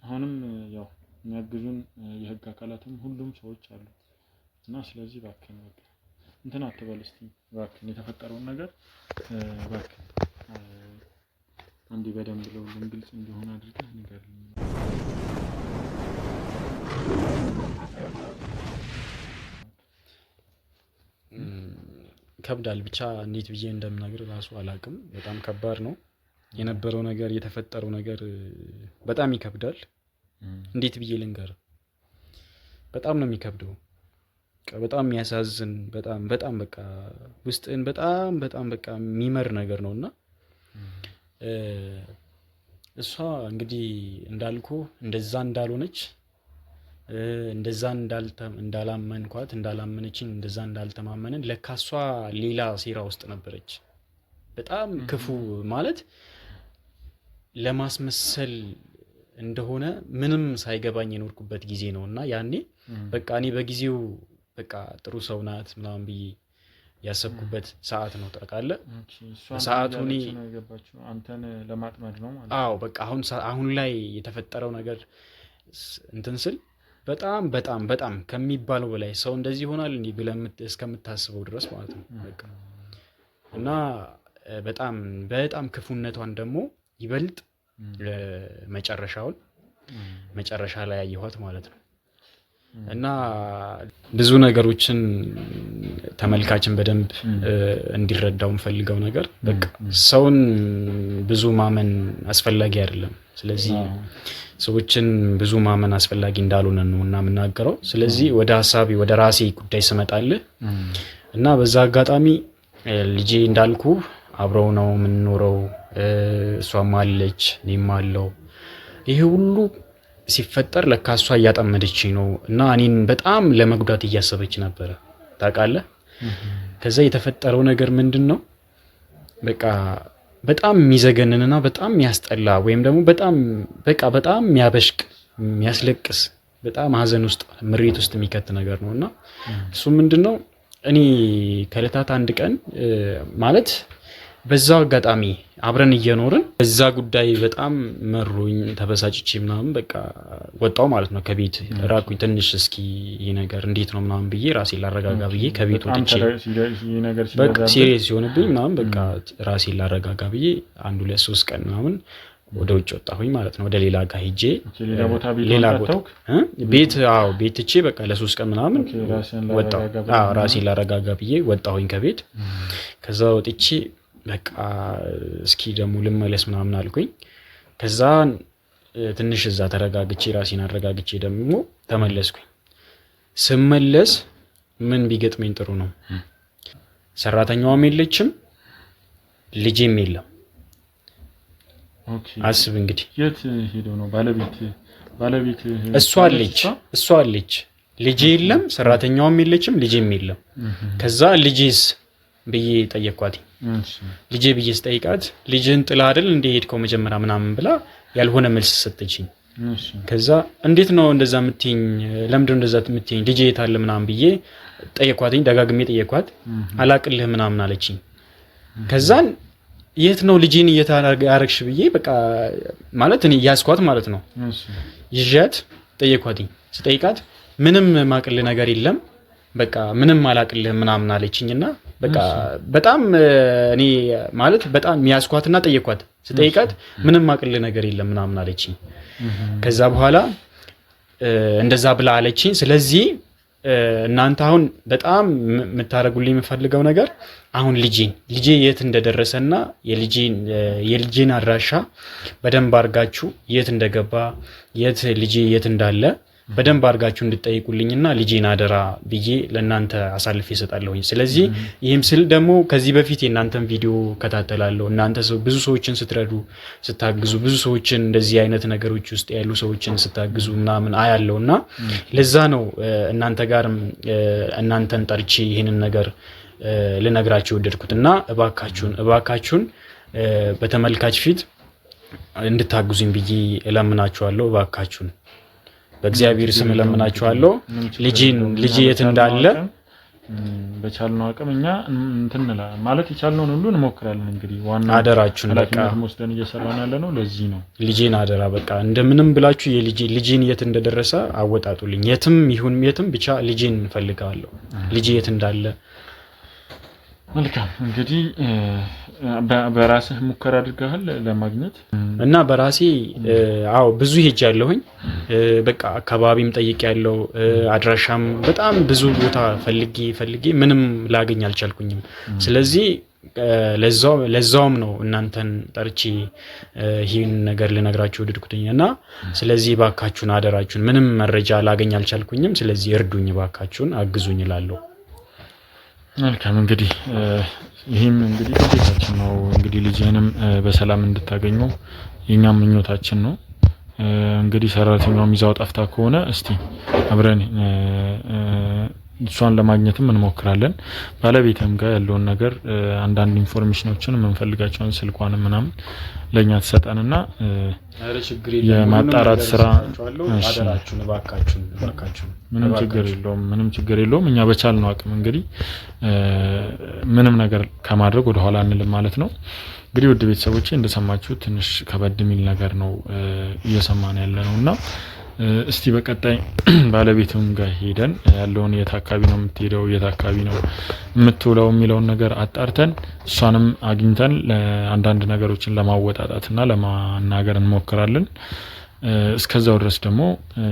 አሁንም ያው የሚያግዙን የህግ አካላትም ሁሉም ሰዎች አሉ እና ስለዚህ ባክህ ነው በቃ እንትን አትበል እስቲ ባክህ። የተፈጠረውን ነገር ባክህ አንዴ በደንብ ለሁሉም ግልጽ እንዲሆን አድርገህ ንገርልኝ። ከብዳል ብቻ እንዴት ብዬ እንደምናገር ራሱ አላውቅም። በጣም ከባድ ነው የነበረው ነገር፣ የተፈጠረው ነገር በጣም ይከብዳል። እንዴት ብዬ ልንገር? በጣም ነው የሚከብደው። በጣም የሚያሳዝን በጣም በቃ ውስጥን በጣም በቃ የሚመር ነገር ነውና እሷ እንግዲህ እንዳልኩ እንደዛ እንዳልሆነች እንደዛ እንዳላመንኳት እንዳላመነችኝ እንደዛ እንዳልተማመንን ለካሷ ሌላ ሴራ ውስጥ ነበረች። በጣም ክፉ ማለት ለማስመሰል እንደሆነ ምንም ሳይገባኝ የኖርኩበት ጊዜ ነውና ያኔ በቃ እኔ በጊዜው በቃ ጥሩ ሰው ናት ምናምን ብዬ ያሰብኩበት ሰዓት ነው። ታውቃለህ ሰዓቱ እኔ አንተን ለማጥመድ ነው ማለት። አዎ በቃ አሁን ላይ የተፈጠረው ነገር እንትን ስል በጣም ከሚባለው በላይ ሰው እንደዚህ ይሆናል እንዴ ብለህ እስከምታስበው ድረስ ማለት ነው በቃ። እና በጣም ክፉነቷን ደግሞ ይበልጥ መጨረሻ ላይ ያየኋት ማለት ነው። እና ብዙ ነገሮችን ተመልካችን በደንብ እንዲረዳው የምፈልገው ነገር በቃ ሰውን ብዙ ማመን አስፈላጊ አይደለም። ስለዚህ ሰዎችን ብዙ ማመን አስፈላጊ እንዳልሆነ ነው እና የምናገረው። ስለዚህ ወደ ሐሳቤ ወደ ራሴ ጉዳይ ስመጣልህ እና በዛ አጋጣሚ ልጄ እንዳልኩ አብረው ነው የምንኖረው። እሷም አለች እኔም አለው። ይሄ ሁሉ ሲፈጠር ለካሷ እያጠመደችኝ ነው እና እኔን በጣም ለመጉዳት እያሰበች ነበር ታውቃለህ። ከዛ የተፈጠረው ነገር ምንድነው በቃ በጣም የሚዘገንንና በጣም የሚያስጠላ ወይም ደግሞ በጣም የሚያበሽቅ የሚያስለቅስ በጣም ሀዘን ውስጥ ምሬት ውስጥ የሚከት ነገር ነውና እሱ ምንድነው እኔ ከለታት አንድ ቀን ማለት በዛው አጋጣሚ አብረን እየኖርን በዛ ጉዳይ በጣም መሮኝ ተበሳጭቼ ምናምን በቃ ወጣው ማለት ነው ከቤት ራቁኝ። ትንሽ እስኪ ይሄ ነገር እንዴት ነው ምናምን ብዬ ራሴን ላረጋጋ ብዬ ከቤት ወጥቼ በቃ ሲሪየስ ሲሆንብኝ ምናምን በቃ ራሴን ላረጋጋ ብዬ 1-2-3 ቀን ምናምን ወደ ውጭ ወጣሁኝ ማለት ነው። ወደ ሌላ ጋር ሄጄ ሌላ ቦታ ቤት ቤት ትቼ በቃ ለ3 ቀን ምናምን ወጣሁ። ራሴን ላረጋጋ ብዬ ወጣሁኝ ከቤት። ከዛ ወጥቼ በቃ እስኪ ደግሞ ልመለስ ምናምን አልኩኝ። ከዛ ትንሽ እዛ ተረጋግቼ ራሴን አረጋግቼ ደግሞ ተመለስኩኝ። ስመለስ ምን ቢገጥመኝ ጥሩ ነው? ሰራተኛዋም የለችም፣ ልጄም የለም። አስብ እንግዲህ የት ሄዶ ነው ባለቤት እሷ አለች፣ ልጄ የለም፣ ሰራተኛዋም የለችም፣ ልጄም የለም። ከዛ ልጄስ ብዬ ጠየቅኳት። ልጄ ብዬ ስጠይቃት ልጅን ጥላ አይደል እንደ ሄድከው መጀመሪያ ምናምን ብላ ያልሆነ መልስ ሰጠችኝ። ከዛ እንዴት ነው እንደዛ የምትይኝ? ለምንድን ነው እንደዛ የምትይኝ? ልጄ የት አለ ምናምን ብዬ ጠየቅኳትኝ። ደጋግሜ ጠየቅኳት። አላቅልህ ምናምን አለችኝ። ከዛን የት ነው ልጄን እየታረግሽ ብዬ በቃ ማለት እኔ ያስኳት ማለት ነው። ይዣት ጠየቅኳትኝ። ስጠይቃት ምንም ማቅልህ ነገር የለም በቃ ምንም አላቅልህ ምናምን አለችኝና በቃ በጣም እኔ ማለት በጣም ያስኳትና ጠየቅኳት። ስጠይቃት ምንም ማቅልህ ነገር የለም ምናምን አለችኝ። ከዛ በኋላ እንደዛ ብላ አለችኝ። ስለዚህ እናንተ አሁን በጣም የምታረጉልኝ የምፈልገው ነገር አሁን ልጄ የት እንደደረሰና የልጄን አድራሻ በደንብ አድርጋችሁ የት እንደገባ ልጄ የት እንዳለ በደንብ አድርጋችሁ እንድትጠይቁልኝና ልጄን አደራ ብዬ ለእናንተ አሳልፌ እሰጣለሁኝ። ስለዚህ ይህም ስል ደግሞ ከዚህ በፊት የእናንተን ቪዲዮ ከታተላለሁ። እናንተ ብዙ ሰዎችን ስትረዱ ስታግዙ፣ ብዙ ሰዎችን እንደዚህ አይነት ነገሮች ውስጥ ያሉ ሰዎችን ስታግዙ ምናምን አያለውና ለዛ ነው እናንተ ጋርም እናንተን ጠርቼ ይህንን ነገር ልነግራችሁ ወደድኩትና እባካችሁን በተመልካች ፊት እንድታግዙኝ ብዬ እለምናችኋለሁ። እባካችሁን በእግዚአብሔር ስም እለምናችኋለሁ። ልጄ የት እንዳለ በቻልነው አቅም እኛ እንትንላ ማለት የቻልነውን ሁሉ እንሞክራለን። እንግዲህ ዋና አደራችሁን በቃ ወስደን እየሰራን ያለነው ለዚህ ነው። ልጄን አደራ በቃ እንደምንም ብላችሁ ልጄን የት እንደደረሰ አወጣጡልኝ። የትም ይሁን የትም ብቻ ልጄን እንፈልጋለሁ። ልጄ የት እንዳለ መልካም። እንግዲህ በራስህ ሙከራ አድርገሃል ለማግኘት? እና በራሴ ብዙ ሄጃለሁኝ። በቃ አካባቢም ጠይቄያለሁ። አድራሻም በጣም ብዙ ቦታ ፈልጌ ምንም ላገኝ አልቻልኩኝም። ስለዚህ ለዛውም ነው እናንተን ጠርቼ ይህን ነገር ልነግራችሁ ወደድኩትኝና ስለዚህ ባካችሁን አደራችሁን፣ ምንም መረጃ ላገኝ አልቻልኩኝም። ስለዚህ እርዱኝ ባካችሁን፣ አግዙኝ እላለሁ። መልካም እንግዲህ ይህም እንግዲህ ግዴታችን ነው። እንግዲህ ልጄንም በሰላም እንድታገኘው የኛም ምኞታችን ነው። እንግዲህ ሰራተኛውም ይዛው ጠፍታ ከሆነ እስቲ አብረን እሷን ለማግኘትም እንሞክራለን። ባለቤትም ጋር ያለውን ነገር አንዳንድ ኢንፎርሜሽኖችን የምንፈልጋቸውን ስልኳንም ምናምን ለኛ ተሰጠንና የማጣራት ስራ አደራችሁን እባካችሁን ምንም ችግር የለውም። እኛ በቻልነው አቅም እንግዲህ ምንም ነገር ከማድረግ ወደ ኋላ አንልም ማለት ነው። እንግዲህ ውድ ቤተሰቦቼ እንደሰማችሁ ትንሽ ከበድ የሚል ነገር ነው እየሰማን ያለነውና እስቲ በቀጣይ ባለቤቱም ጋር ሄደን ያለውን የት አካባቢ ነው የምትሄደው፣ የት አካባቢ ነው የምትውለው የሚለውን ነገር አጣርተን እሷንም አግኝተን አንዳንድ ነገሮችን ለማወጣጣትና ለማናገር እንሞክራለን። እስከዛው ድረስ ደግሞ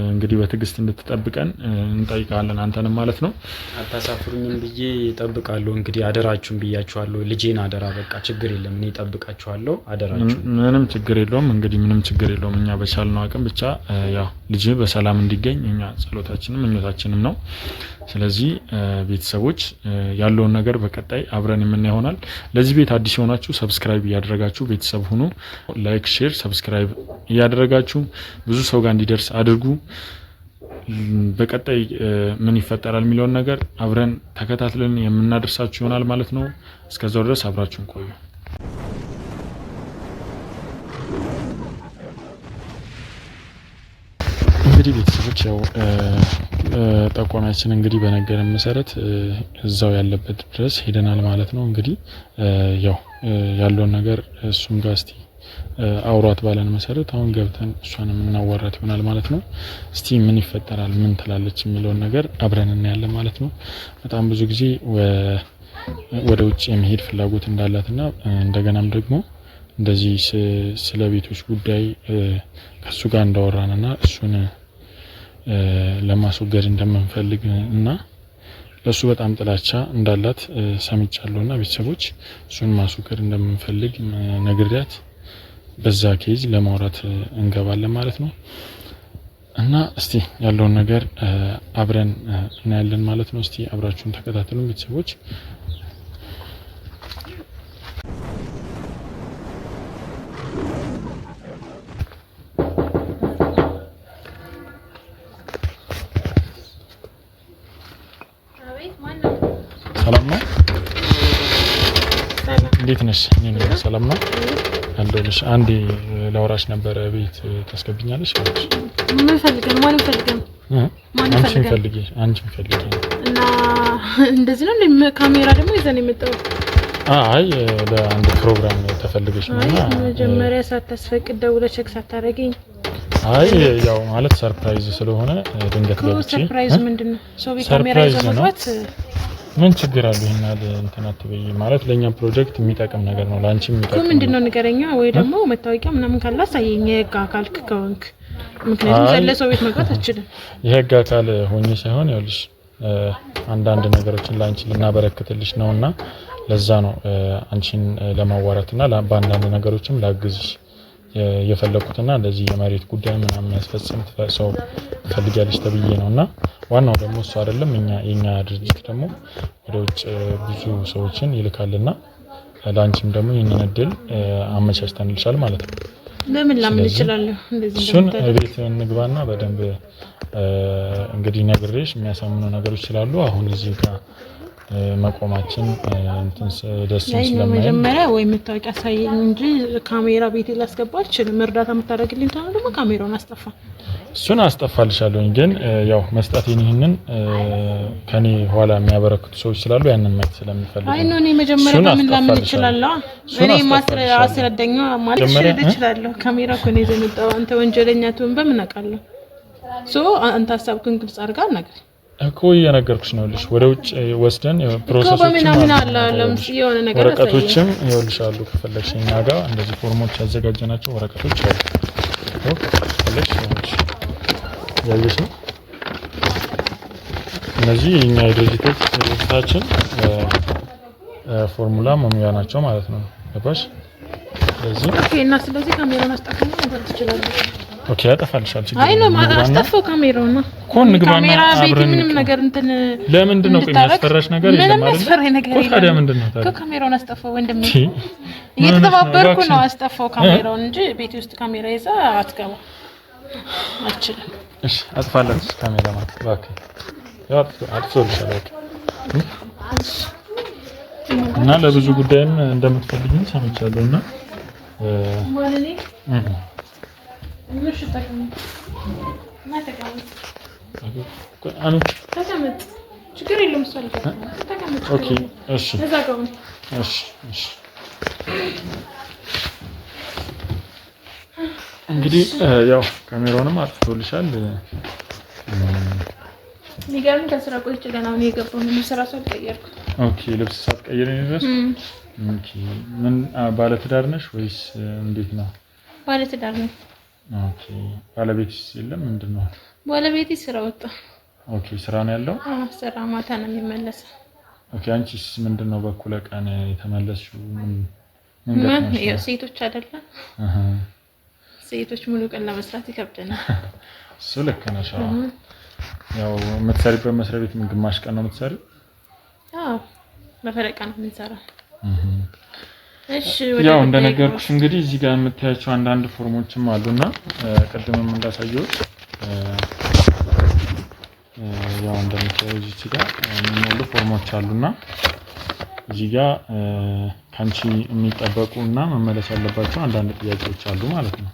እንግዲህ በትዕግስት እንድትጠብቀን እንጠይቃለን አንተንም ማለት ነው። አታሳፍሩኝም ብዬ እጠብቃለሁ። እንግዲህ አደራችሁን ብያችኋለሁ። ልጄን አደራ በቃ ችግር የለም እኔ እጠብቃችኋለሁ። አደራችሁን። ምንም ችግር የለውም። እንግዲህ ምንም ችግር የለውም። እኛ በቻልነው አቅም ብቻ ያው ልጅ በሰላም እንዲገኝ እኛ ጸሎታችንም ምኞታችንም ነው። ስለዚህ ቤተሰቦች ያለውን ነገር በቀጣይ አብረን የምናየው ይሆናል። ለዚህ ቤት አዲስ የሆናችሁ ሰብስክራይብ እያደረጋችሁ ቤተሰብ ሁኑ። ላይክ፣ ሼር፣ ሰብስክራይብ እያደረጋችሁ ብዙ ሰው ጋር እንዲደርስ አድርጉ። በቀጣይ ምን ይፈጠራል የሚለውን ነገር አብረን ተከታትለን የምናደርሳችሁ ይሆናል ማለት ነው። እስከዛው ድረስ አብራችሁን ቆዩ። እንግዲህ ቤተሰቦች ያው ጠቋሚያችን እንግዲህ በነገረን መሰረት እዛው ያለበት ድረስ ሄደናል ማለት ነው። እንግዲህ ያው ያለውን ነገር እሱም ጋር እስቲ አውሯት ባለን መሰረት አሁን ገብተን እሷንም እናዋራት ይሆናል ማለት ነው። እስቲ ምን ይፈጠራል ምን ትላለች የሚለውን ነገር አብረን እናያለን ማለት ነው። በጣም ብዙ ጊዜ ወደ ውጭ የመሄድ ፍላጎት እንዳላትና እንደገናም ደግሞ እንደዚህ ስለ ቤቶች ጉዳይ ከሱ ጋር እንዳወራንና እሱን ለማስወገድ እንደምንፈልግ እና ለሱ በጣም ጥላቻ እንዳላት ሰምቻለሁና ቤተሰቦች እሱን ማስወገድ እንደምንፈልግ ነግሬያት በዛ ኬዝ ለማውራት እንገባለን ማለት ነው። እና እስቲ ያለውን ነገር አብረን እናያለን ማለት ነው። እስቲ አብራችሁን ተከታተሉ ቤተሰቦች። ሰላም ነው? እንዴት ነሽ? እኔ ሰላም ነው አለሁልሽ። አንዴ ላውራሽ ነበረ ቤት ታስገብኛለሽ? ምን ፈልገህ? ማን ፈልገህ? አንቺን ፈልጌ እና እንደዚህ ነው። ካሜራ ደግሞ ይዘን የመጣው አይ ለአንድ ፕሮግራም ተፈልገሽ ነውና መጀመሪያ ሳታስፈቅድ ደውለሽ ቼክ ሳታረገኝ አይ ያው ማለት ሰርፕራይዝ ስለሆነ ድንገት ገብቼ ሰርፕራይዝ ምንድነው? ሰው ቤት ካሜራ ይዞ መግባት ምን ችግር አለው? ይሄናል እንትን አትበይ ማለት ለኛ ፕሮጀክት የሚጠቅም ነገር ነው። ላንቺ የሚጠቅም ምንድነው ንገረኛ፣ ወይ ደግሞ መታወቂያ ምናምን ካለ አሳየኝ። የህግ አካል ከሆንክ ምክንያቱም ዘለሰው ቤት መግባት አትችልም። የህግ አካል ሆኜ ሳይሆን ያውልሽ አንዳንድ ነገሮችን ላንቺ ልናበረክትልሽ ነውና ለዛ ነው አንቺን ለማዋራትና በአንዳንድ ነገሮችም ላግዝሽ የፈለኩትና እንደዚህ የመሬት ጉዳይ ምናምን ያስፈጽም ሰው ፈልጊያለሽ ተብዬ ነውና ዋናው ደግሞ እሱ አይደለም። የኛ ድርጅት ደግሞ ወደ ውጭ ብዙ ሰዎችን ይልካልና ላንቺም ደግሞ ይሄንን እድል አመቻችተንልሻል ማለት ነው። ለምን ላምን እችላለሁ? እንደዚህ እሱን ቤት እንግባና በደንብ እንግዲህ ነግሬሽ የሚያሳምኑ ነገሮች ስላሉ አሁን እዚህ ጋር መቆማችን እንትን ደስ ስለማይል መጀመሪያ ወይ መታወቂያ አሳየኝ እንጂ ካሜራ ቤት ላስገባ አልችልም። እርዳታ የምታደርግልኝ ታዲያ ደግሞ ካሜራውን አስጠፋ። እሱን አስጠፋልሻለሁኝ ግን ያው መስጠቴን ይሄንን ከኔ ኋላ የሚያበረክቱ ሰዎች ስላሉ ያንን ማየት ስለሚፈልጉ አይ ነው። እኔ መጀመሪያ ምን ላምን እችላለሁ? እኔ አስረዳኛ ማለት እችላለሁ። ካሜራ እኮ ነው ይዘህ የመጣው አንተ ወንጀለኛ ትሆን በምን አውቃለሁ? አንተ ሀሳብህን ግልጽ አድርጋ ነገር እኮ እየነገርኩሽ ነው ልሽ ወደ ውጭ ወስደን ፕሮሰሶችን ወረቀቶችም ይኸውልሻሉ። ከፈለግሽ እኛ ጋር እንደዚህ ፎርሞች ያዘጋጀናቸው ወረቀቶች አሉ። ከፈለግሽ ያለሽ ነው። እነዚህ እኛ የድርጅታችን ፎርሙላ መሙያ ናቸው ማለት ነው። ገባሽ? ስለዚህ ኦኬ። እና ስለዚህ ካሜራውን አስጠፋኝ ማለት ትችላለሽ? ኦኬ ያጠፋልሻል። ችግር አይ ነው አስጠፋው ካሜራውን ነው ኮን ግባና አብረን ምንም ነገር እንትን ለምንድን ነው የሚያስፈራሽ ነገር የለም ማለት ነው? የሚያስፈራኝ ነገር የለም። ታዲያ ምንድን ነው ታዲያ? ካሜራውን አስጠፋው ወንድሜ። እየተባበርኩ ነው። አስጠፋው ካሜራውን እንጂ ቤት ውስጥ ካሜራ ይዛ አትገባ አልችልም። እሺ አጥፋለች ካሜራ ማለት እባክህ ያው አጥፎልሻል። እና ለብዙ ጉዳይም እንደምትፈልጊኝ ሰምቻለሁና ማለት ምንሽ ተቀመጥ ተቀመጥ ችግር የለውም። ተቀመጥ። ኦኬ እሺ እሺ እሺ። እንግዲህ ያው ካሜራውንም አጥፍቶልሻል። የሚገርም ከስራ ቆይቼ ገና ነው የገባው። ምን ስራ ሳልቀየርኩ። ኦኬ ልብስ ሳትቀይሪ ነው ድረስ። ኦኬ ምን ባለትዳር ነሽ ወይስ እንዴት ነው? ባለትዳር ነኝ። ኦኬ ባለቤትስ የለም? ምንድነው? ባለቤቴ ስራ ወጣ። ኦኬ ስራ ነው ያለው? ስራ ማታ ነው የሚመለሰው። ኦኬ አንቺስ ምንድነው በኩለ ቀን የተመለስሽው? ምን ያው ሴቶች አይደለም? ሴቶች ሙሉ ቀን ለመስራት ይከብደናል። እሱ ልክ ነሽ። ያው የምትሰሪበት መስሪያ ቤት ምን ግማሽ ቀን ነው የምትሰሪው? አዎ በፈረቃ ነው የምንሰራው። እሺ ያው እንደነገርኩሽ እንግዲህ እዚህ ጋር የምታያቸው አንዳንድ ፎርሞችም አሉና ቀድመም እንዳሳየሁት ያው እንደምታየው እዚህ ጋር የሚሞሉ ፎርሞች አሉና እዚህ ጋር ካንቺ የሚጠበቁና መመለስ ያለባቸው አንዳንድ ጥያቄዎች አሉ ማለት ነው።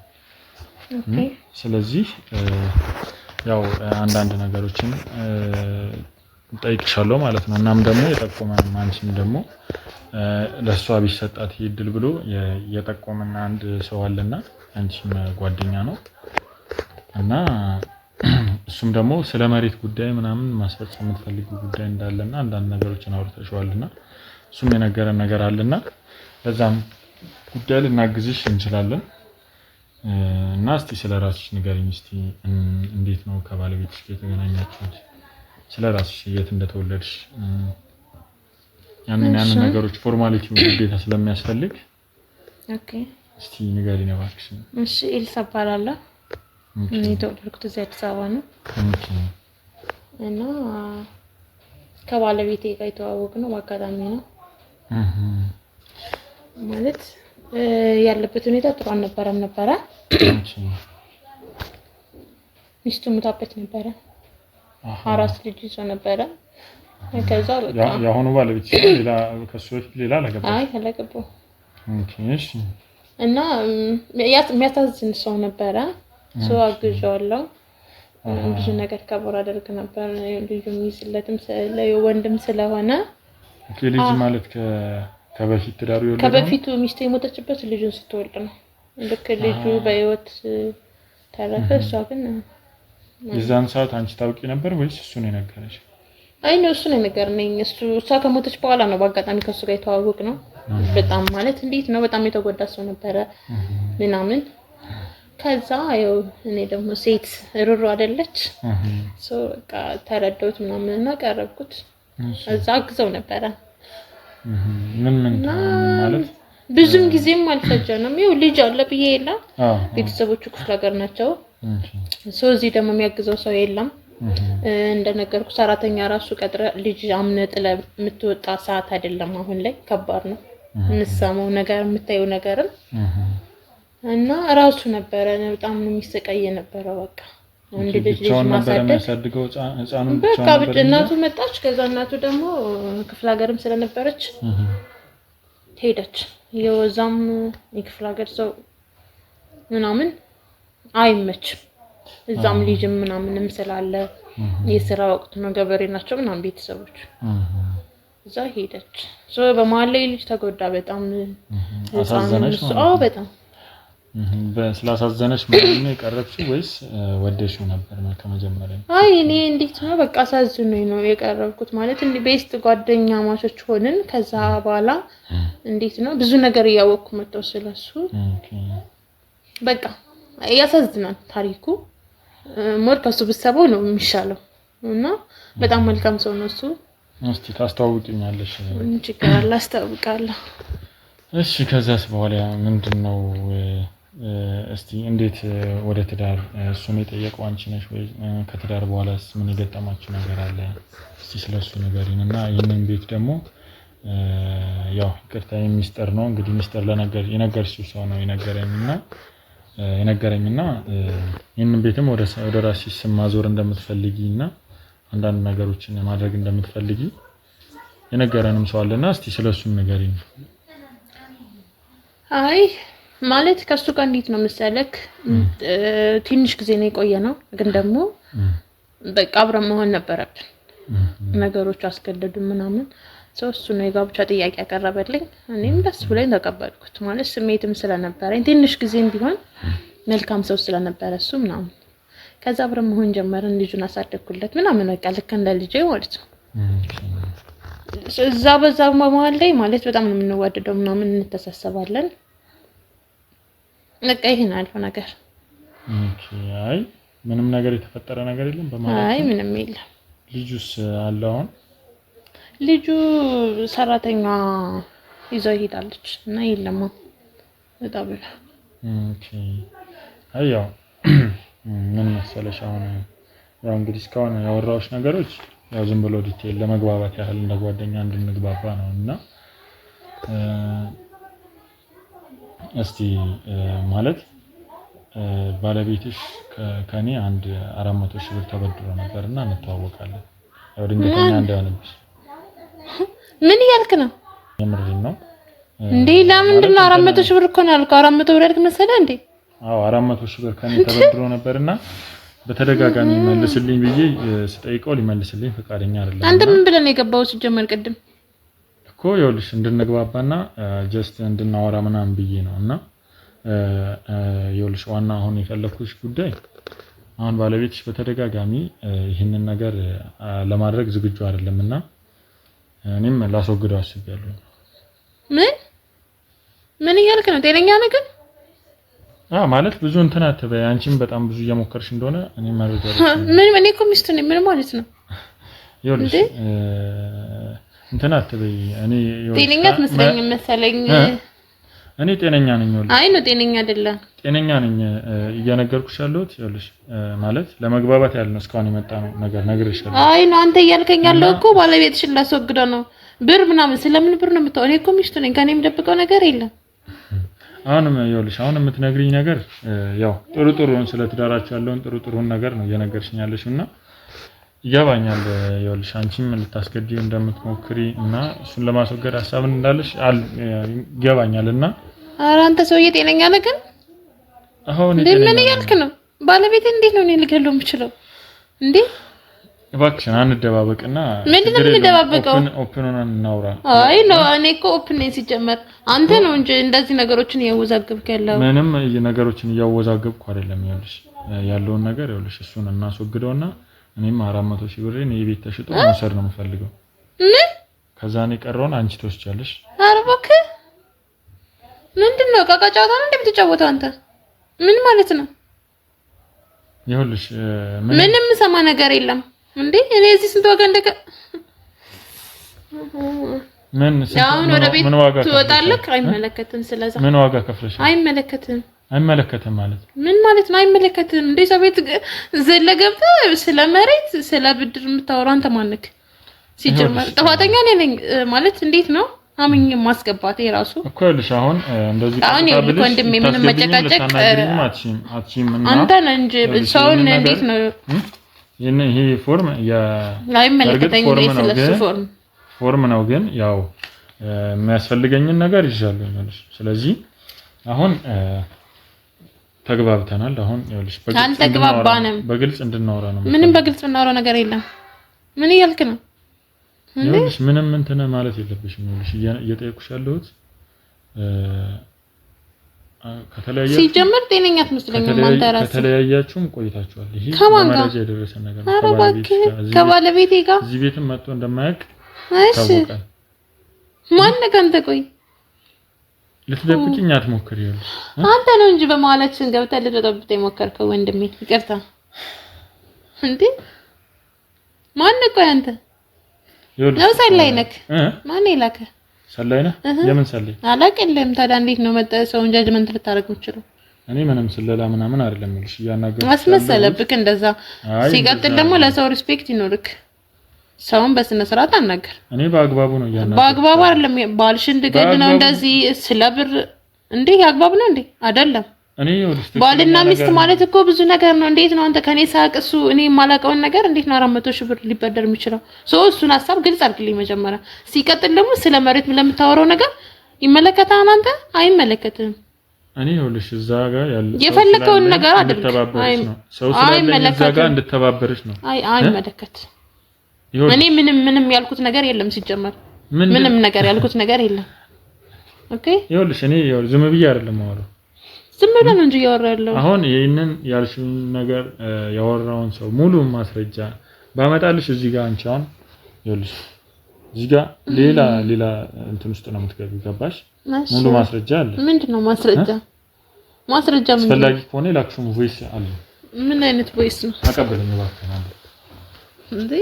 ኦኬ። ስለዚህ ያው አንዳንድ ነገሮችን ጠይቅሻለሁ ማለት ነው። እናም ደግሞ የጠቆመን አንቺም ደግሞ ለሷ ቢሰጣት ይድል ብሎ የጠቆመን አንድ ሰው አለና አንቺም ጓደኛ ነው እና እሱም ደግሞ ስለ መሬት ጉዳይ ምናምን ማስፈጸም የምትፈልጊው ጉዳይ እንዳለና አንዳንድ ነገሮችን አውርተሽዋልና እሱም የነገረን ነገር አለና ለዛም ጉዳይ ልናግዝሽ እንችላለን እና እስቲ ስለራስሽ ንገሪኝ እስቲ እንዴት ነው ከባለቤትሽ ጋር የተገናኛችሁት? ስለራስሽ የት እንደተወለድሽ ያንን ነገሮች ፎርማሊቲ ግዴታ ስለሚያስፈልግ ኦኬ እስቲ ንገሪኝ እባክሽ። እሺ ኤልሳ እባላለሁ። እኔ የተወለድኩት እዚህ አዲስ አበባ ነው። ኦኬ እና ከባለቤቴ ጋር የተዋወቅነው በአጋጣሚ ነው። ማለት ያለበት ሁኔታ ጥሩ አልነበረም ነበረ። ሚስቱ ሙታበት ነበረ። አራስ ልጅ ይዞ ነበረ። ከዛ በቃ ያሁኑ ባለቤት ሌላ ከሱ ሌላ አላገባም? አይ አላገባም። ኦኬ እሺ። እና የሚያሳዝን ሰው ነበረ። ሰው አግዣለሁ። ብዙ ነገር ከቦራ አደርግ ነበር። ልጁ ሚስለትም ወንድም ስለሆነ ኦኬ። ልጅ ማለት ከበፊት ትዳሩ ይወልድ ከበፊቱ ሚስቱ የሞተችበት ልጁን ስትወልድ ነው። ልክ ልጁ በህይወት ተረፈ። እሷ ግን የዛን ሰዓት አንቺ ታውቂ ነበር ወይስ እሱ ነው የነገረሽ? አይ ነው እሱ ነው የነገረኝ። እሷ ከሞተች በኋላ ነው በአጋጣሚ ከሱ ጋር የተዋወቅ ነው። በጣም ማለት እንዴት ነው በጣም የተጎዳ ሰው ነበረ ምናምን። ከዛ ያው እኔ ደግሞ ሴት ሩሩ አይደለች ሶ በቃ ተረዳሁት ምናምን እና ቀረብኩት። እዛ አግዘው ነበረ። ምን ማለት ብዙም ጊዜም አልፈጀንም። ይኸው ልጅ አለ ብዬ የለ ቤተሰቦቹ ክፍለ ሀገር ናቸው። ሶ እዚህ ደግሞ የሚያግዘው ሰው የለም። እንደነገርኩ ሰራተኛ ራሱ ቀጥረ ልጅ አምነጥለ የምትወጣ ሰዓት አይደለም። አሁን ላይ ከባድ ነው እንሰማው ነገር የምታየው ነገርም እና ራሱ ነበረ በጣም የሚሰቃየ ነበረ። በቃ አንድ ልጅ ማሳደግ ህፃኑን በቃ እናቱ መጣች። ከዛ እናቱ ደግሞ ክፍለ ሀገርም ስለነበረች ሄደች። የወዛም የክፍለ ሀገር ሰው ምናምን አይመችም። እዛም ልጅም ምናምንም ስላለ የሥራ ወቅት ነው ገበሬ ናቸው ምናምን ቤተሰቦች እዛ ሄደች። ሶ በመሀል ላይ ልጅ ተጎዳ በጣም አሳዘነሽ ነው? አዎ በጣም ስላሳዘነሽ ምንም የቀረብሽው ወይስ ወደሽው ነበር ከመጀመሪያ? አይ እኔ እንዴት ነው በቃ አሳዝኖኝ ነው የቀረብኩት። ማለት እንዴ ቤስት ጓደኛ ማቾች ሆነን ከዛ በኋላ እንዴት ነው ብዙ ነገር ያወቅኩ መጣው ስለሱ። በቃ ያሳዝናል ታሪኩ። ሞር ከሱ ብትሰበው ነው የሚሻለው እና በጣም መልካም ሰው ነው እሱ። እስቲ ታስተዋውቂኛለሽ? ችግር አለ አስተዋውቃለሁ። እሺ ከዛስ በኋላ ምንድነው እስቲ እንዴት ወደ ትዳር እሱን የጠየቀው አንቺ ነሽ ወይ? ከትዳር በኋላስ ምን የገጠማችሁ ነገር አለ? እስቲ ስለሱ ንገሪንና ይሄንን ቤት ደግሞ ያው ይቅርታ የሚስጥር ነው እንግዲህ ሚስጥር የነገርሽው ሰው ነው የነገረኝና ይሄንን ቤትም ወደ ራስሽ ስም ማዞር እንደምትፈልጊና አንዳንድ ነገሮችን ማድረግ እንደምትፈልጊ የነገረንም ሰው አለና እስቲ ስለሱም ንገሪን። አይ ማለት ከሱ ጋር እንዴት ነው መሰለክ ትንሽ ጊዜ ነው የቆየነው። ግን ደግሞ በቃ አብረን መሆን ነበረብን። ነገሮች አስገደዱ ምናምን ሰው እሱ ነው የጋብቻ ጥያቄ ያቀረበልኝ። እኔም ደስ ብሎኝ ተቀበልኩት። ማለት ስሜትም ስለነበረኝ ትንሽ ጊዜም ቢሆን መልካም ሰው ስለነበረ እሱ ምናምን ከዛ አብረን መሆን ጀመርን። ልጁን አሳደግኩለት ምናምን በቃ ልክ እንደ ልጄ ማለት ነው። እዛ በዛ መሀል ላይ ማለት በጣም ነው የምንዋደደው ምናምን እንተሳሰባለን። በቃ ይሄን አልፎ ነገር ኦኬ። አይ ምንም ነገር የተፈጠረ ነገር የለም በማለት? አይ ምንም የለም። ልጁስ አለውን? ልጁ ሰራተኛ ይዘው ሄዳለች እና የለም በጣም ብላ ኦኬ። አይ ያው ምን መሰለሽ አሁን ያው እንግዲህ እስካሁን ያወራሁሽ ነገሮች ያው ዝም ብሎ ዲቴል ለመግባባት ያህል እንደ ጓደኛ እንድንግባባ ነውና እስቲ ማለት ባለቤትሽ ከኔ አንድ 400 ሺህ ብር ተበድሮ ነበርና እንተዋወቃለን። ያው ድንገተኛ እንደሆነብሽ ምን ያልክ ነው? የምርኝ ነው እንዴ? ለምንድን ነው 400 ሺህ ብር እኮ ነው ያልከው? 400 ብር ያልክ መሰለህ እንዴ? አዎ 400 ሺህ ብር ከኔ ተበድሮ ነበርና በተደጋጋሚ መልስልኝ ብዬ ስጠይቀው ሊመልስልኝ ፈቃደኛ አይደለም። አንተ ምን ብለን የገባው ሲጀመር ቅድም እኮ ይኸውልሽ እንድንግባባና ጀስት እንድናወራ ምናምን ብዬ ነውና ይኸውልሽ ዋና አሁን የፈለኩሽ ጉዳይ አሁን ባለቤትሽ በተደጋጋሚ ይህንን ነገር ለማድረግ ዝግጁ አይደለምና እኔም ላስወግደው አስቤያለሁ። ምን እያልክ ነው? ጤነኛ ነህ ግን? ማለት ብዙ እንትን አትበይ። አንቺም በጣም ብዙ እየሞከርሽ እንደሆነ እኔም መረጃ ምን እኔ እኮ ሚስት ነኝ። ምን ማለት ነው? ይኸውልሽ እንትን አትበይ። እኔ ጤነኛ አትመስለኝም መሰለኝ። እኔ ጤነኛ ነኝ። ይኸውልሽ አይ ነው ጤነኛ አይደለም። ጤነኛ ነኝ እየነገርኩሽ ያለሁት ይኸውልሽ ማለት ለመግባባት ያለ ነው እስካሁን የመጣ ነው ነገር ነግሬሻለሁ። አይ ነው አንተ እያልከኝ ያለው እኮ ባለቤትሽን ላስወግደው ነው። ብር ምናምን ስለምን ብር ነው የምታወራው? እኔ እኮ ሚስት ነኝ። ከኔ የምደብቀው ነገር የለም። አሁንም ይኸውልሽ አሁን የምትነግሪኝ ነገር ያው ጥሩን ስለ ትዳራችሁ ያለውን ጥሩን ነገር ነው እየነገርሽኝ ያለሽውና ይገባኛል። ይኸውልሽ አንቺም ልታስገድዩ እንደምትሞክሪ እና እሱን ለማስወገድ ሐሳብ እንዳለሽ ይገባኛልና ኧረ አንተ ሰውዬ ጤነኛ ነህ ግን? አሁን ምን እያልክ ነው? ባለቤቴ እንዴት ነው እኔ ልገለው የምችለው እንዴ? እባክሽን አንደባበቅና ምንድን ነው የምንደባበቀው? ኦፕን ሆነን እናውራ። አይ ነው እኔ እኮ ኦፕን ነኝ ሲጀመር። አንተ ነው እንጂ እንደዚህ ነገሮችን እያወዛገብክ ያለው። ምንም ነገሮችን እያወዛገብኩ አይደለም። ይኸውልሽ ያለውን ነገር ይኸውልሽ እሱን እናስወግደውና እኔም 400 ሺህ ብሬን የቤት ተሽጦ መውሰድ ነው የምፈልገው። ከዛ ነው የቀረውን አንቺ ትወስጃለሽ። ኧረ እባክህ ምንድነው ቃቃ ጨዋታ ነው እንደምትጫወተው አንተ? ምን ማለት ነው? ይኸውልሽ ምንም ሰማ ነገር የለም እንዴ? እኔ እዚህ ስንት ዋጋ እንደከ አሁን ወደ ቤት ትወጣለህ? አይመለከትም። ስለዛ ምን ዋጋ ከፍለሽ? አይመለከትም ማለት ምን ማለት ነው? አይመለከትም እንዴ? ሰው ቤት ዘለገብተህ ስለ መሬት ስለ ብድር የምታወራው አንተ ማንክ? ሲጀመር ጥፋተኛ ነኝ ማለት እንዴት ነው አምኜ ማስገባት የራሱ እኮ ይልሽ አሁን እንደዚህ አሁን ይልሽ ወንድሜ ምንም መጨቃጨቅ አንተ ነህ እንጂ ሰውን እንዴት ነው ይሄ ፎርም አይመለከተኝም። ስለሱ ፎርም ነው ግን ያው የሚያስፈልገኝን ነገር ይዣለሁ ማለት ስለዚህ አሁን ተግባብተናል። አሁን ይኸውልሽ በግልጽ እንድናወራ ነው። ምንም በግልጽ እናወራ ነገር የለም። ምን እያልክ ነው? ይኸውልሽ ምንም እንትን ማለት የለብሽም። ይኸውልሽ እየጠየኩሽ ያለሁት ከተለያያችሁ ሲጀመር ጤነኛ አትመስለኝም አንተ ራስህ። ከተለያያችሁም ቆይታችኋል። ይሄ መረጃ የደረሰ ነገር ነው። ከባለቤቴ ጋር እዚህ ቤትም መጥቶ እንደማያውቅ ታውቃለህ። ማን ነው አንተ? ቆይ ልትደብቂኝ አትሞክሪ። ይኸውልሽ አንተ ነው እንጂ በመሀላችን ገብተህ ልትጠብቀኝ ሞከርከው ወንድሜ። ይቅርታ እንዴ ማን ነው? ቆይ አንተ ነው ሰላይ ነህ? ማን ይላከ? ሰላይ ነህ? የምን ሰላይ? አላቅልም። ታዲያ እንዴት ነው መጣ ሰውን ጃጅመንት ልታረግ የምትችለው? እኔ ምንም ስለላ ምናምን አይደለም ልሽ ያናገርኩ አስመሰለብክ እንደዛ። ሲቀጥል ደግሞ ለሰው ሪስፔክት ይኖርክ። ሰውን በስነ ስርዓት አናገር። እኔ በአግባቡ ነው ያናገርኩ። በአግባቡ አይደለም ባልሽን ድገል ነው እንደዚህ ስለብር እንዴ? ያግባብ ነው እንዴ? አይደለም። እኔ ባልና ሚስት ማለት እኮ ብዙ ነገር ነው። እንዴት ነው አንተ ከኔ ሳቅሱ እኔ የማላውቀውን ነገር እንዴት ነው 400 ሺህ ብር ሊበደር የሚችለው? እሱን ሐሳብ ግልጽ አድርግልኝ መጀመሪያ። ሲቀጥል ደግሞ ስለ መሬት ለምታወራው ነገር ይመለከታል አንተ? አይመለከትም። እኔ ይኸውልሽ እዛ ጋር ያለው የፈለከውን ነገር አድርግ። ሰው ስለሌለ እዛ ጋር እንድተባበርሽ ነው። አይመለከት። እኔ ምንም ያልኩት ነገር የለም ሲጀመር። ምንም ነገር ያልኩት ነገር የለም። ኦኬ ይኸውልሽ እኔ ዝም ብዬ አይደለም የማወራው። ዝም ብለህ ነው እንጂ እያወራህ ያለው። አሁን ይሄንን ያልሽውን ነገር ያወራውን ሰው ሙሉ ማስረጃ ባመጣልሽ እዚህ ጋር አንቺ አሁን ይኸውልሽ እዚህ ጋር ሌላ እንትን ውስጥ ነው የምትገቢው። ገባሽ? ሙሉ ማስረጃ አለ። ምንድነው ማስረጃ? ማስረጃ ምን? አስፈላጊ ከሆነ ላክሽም ቮይስ አለ። ምን አይነት ቮይስ ነው? አቀበለኝ እባክህ አንተ እንዴ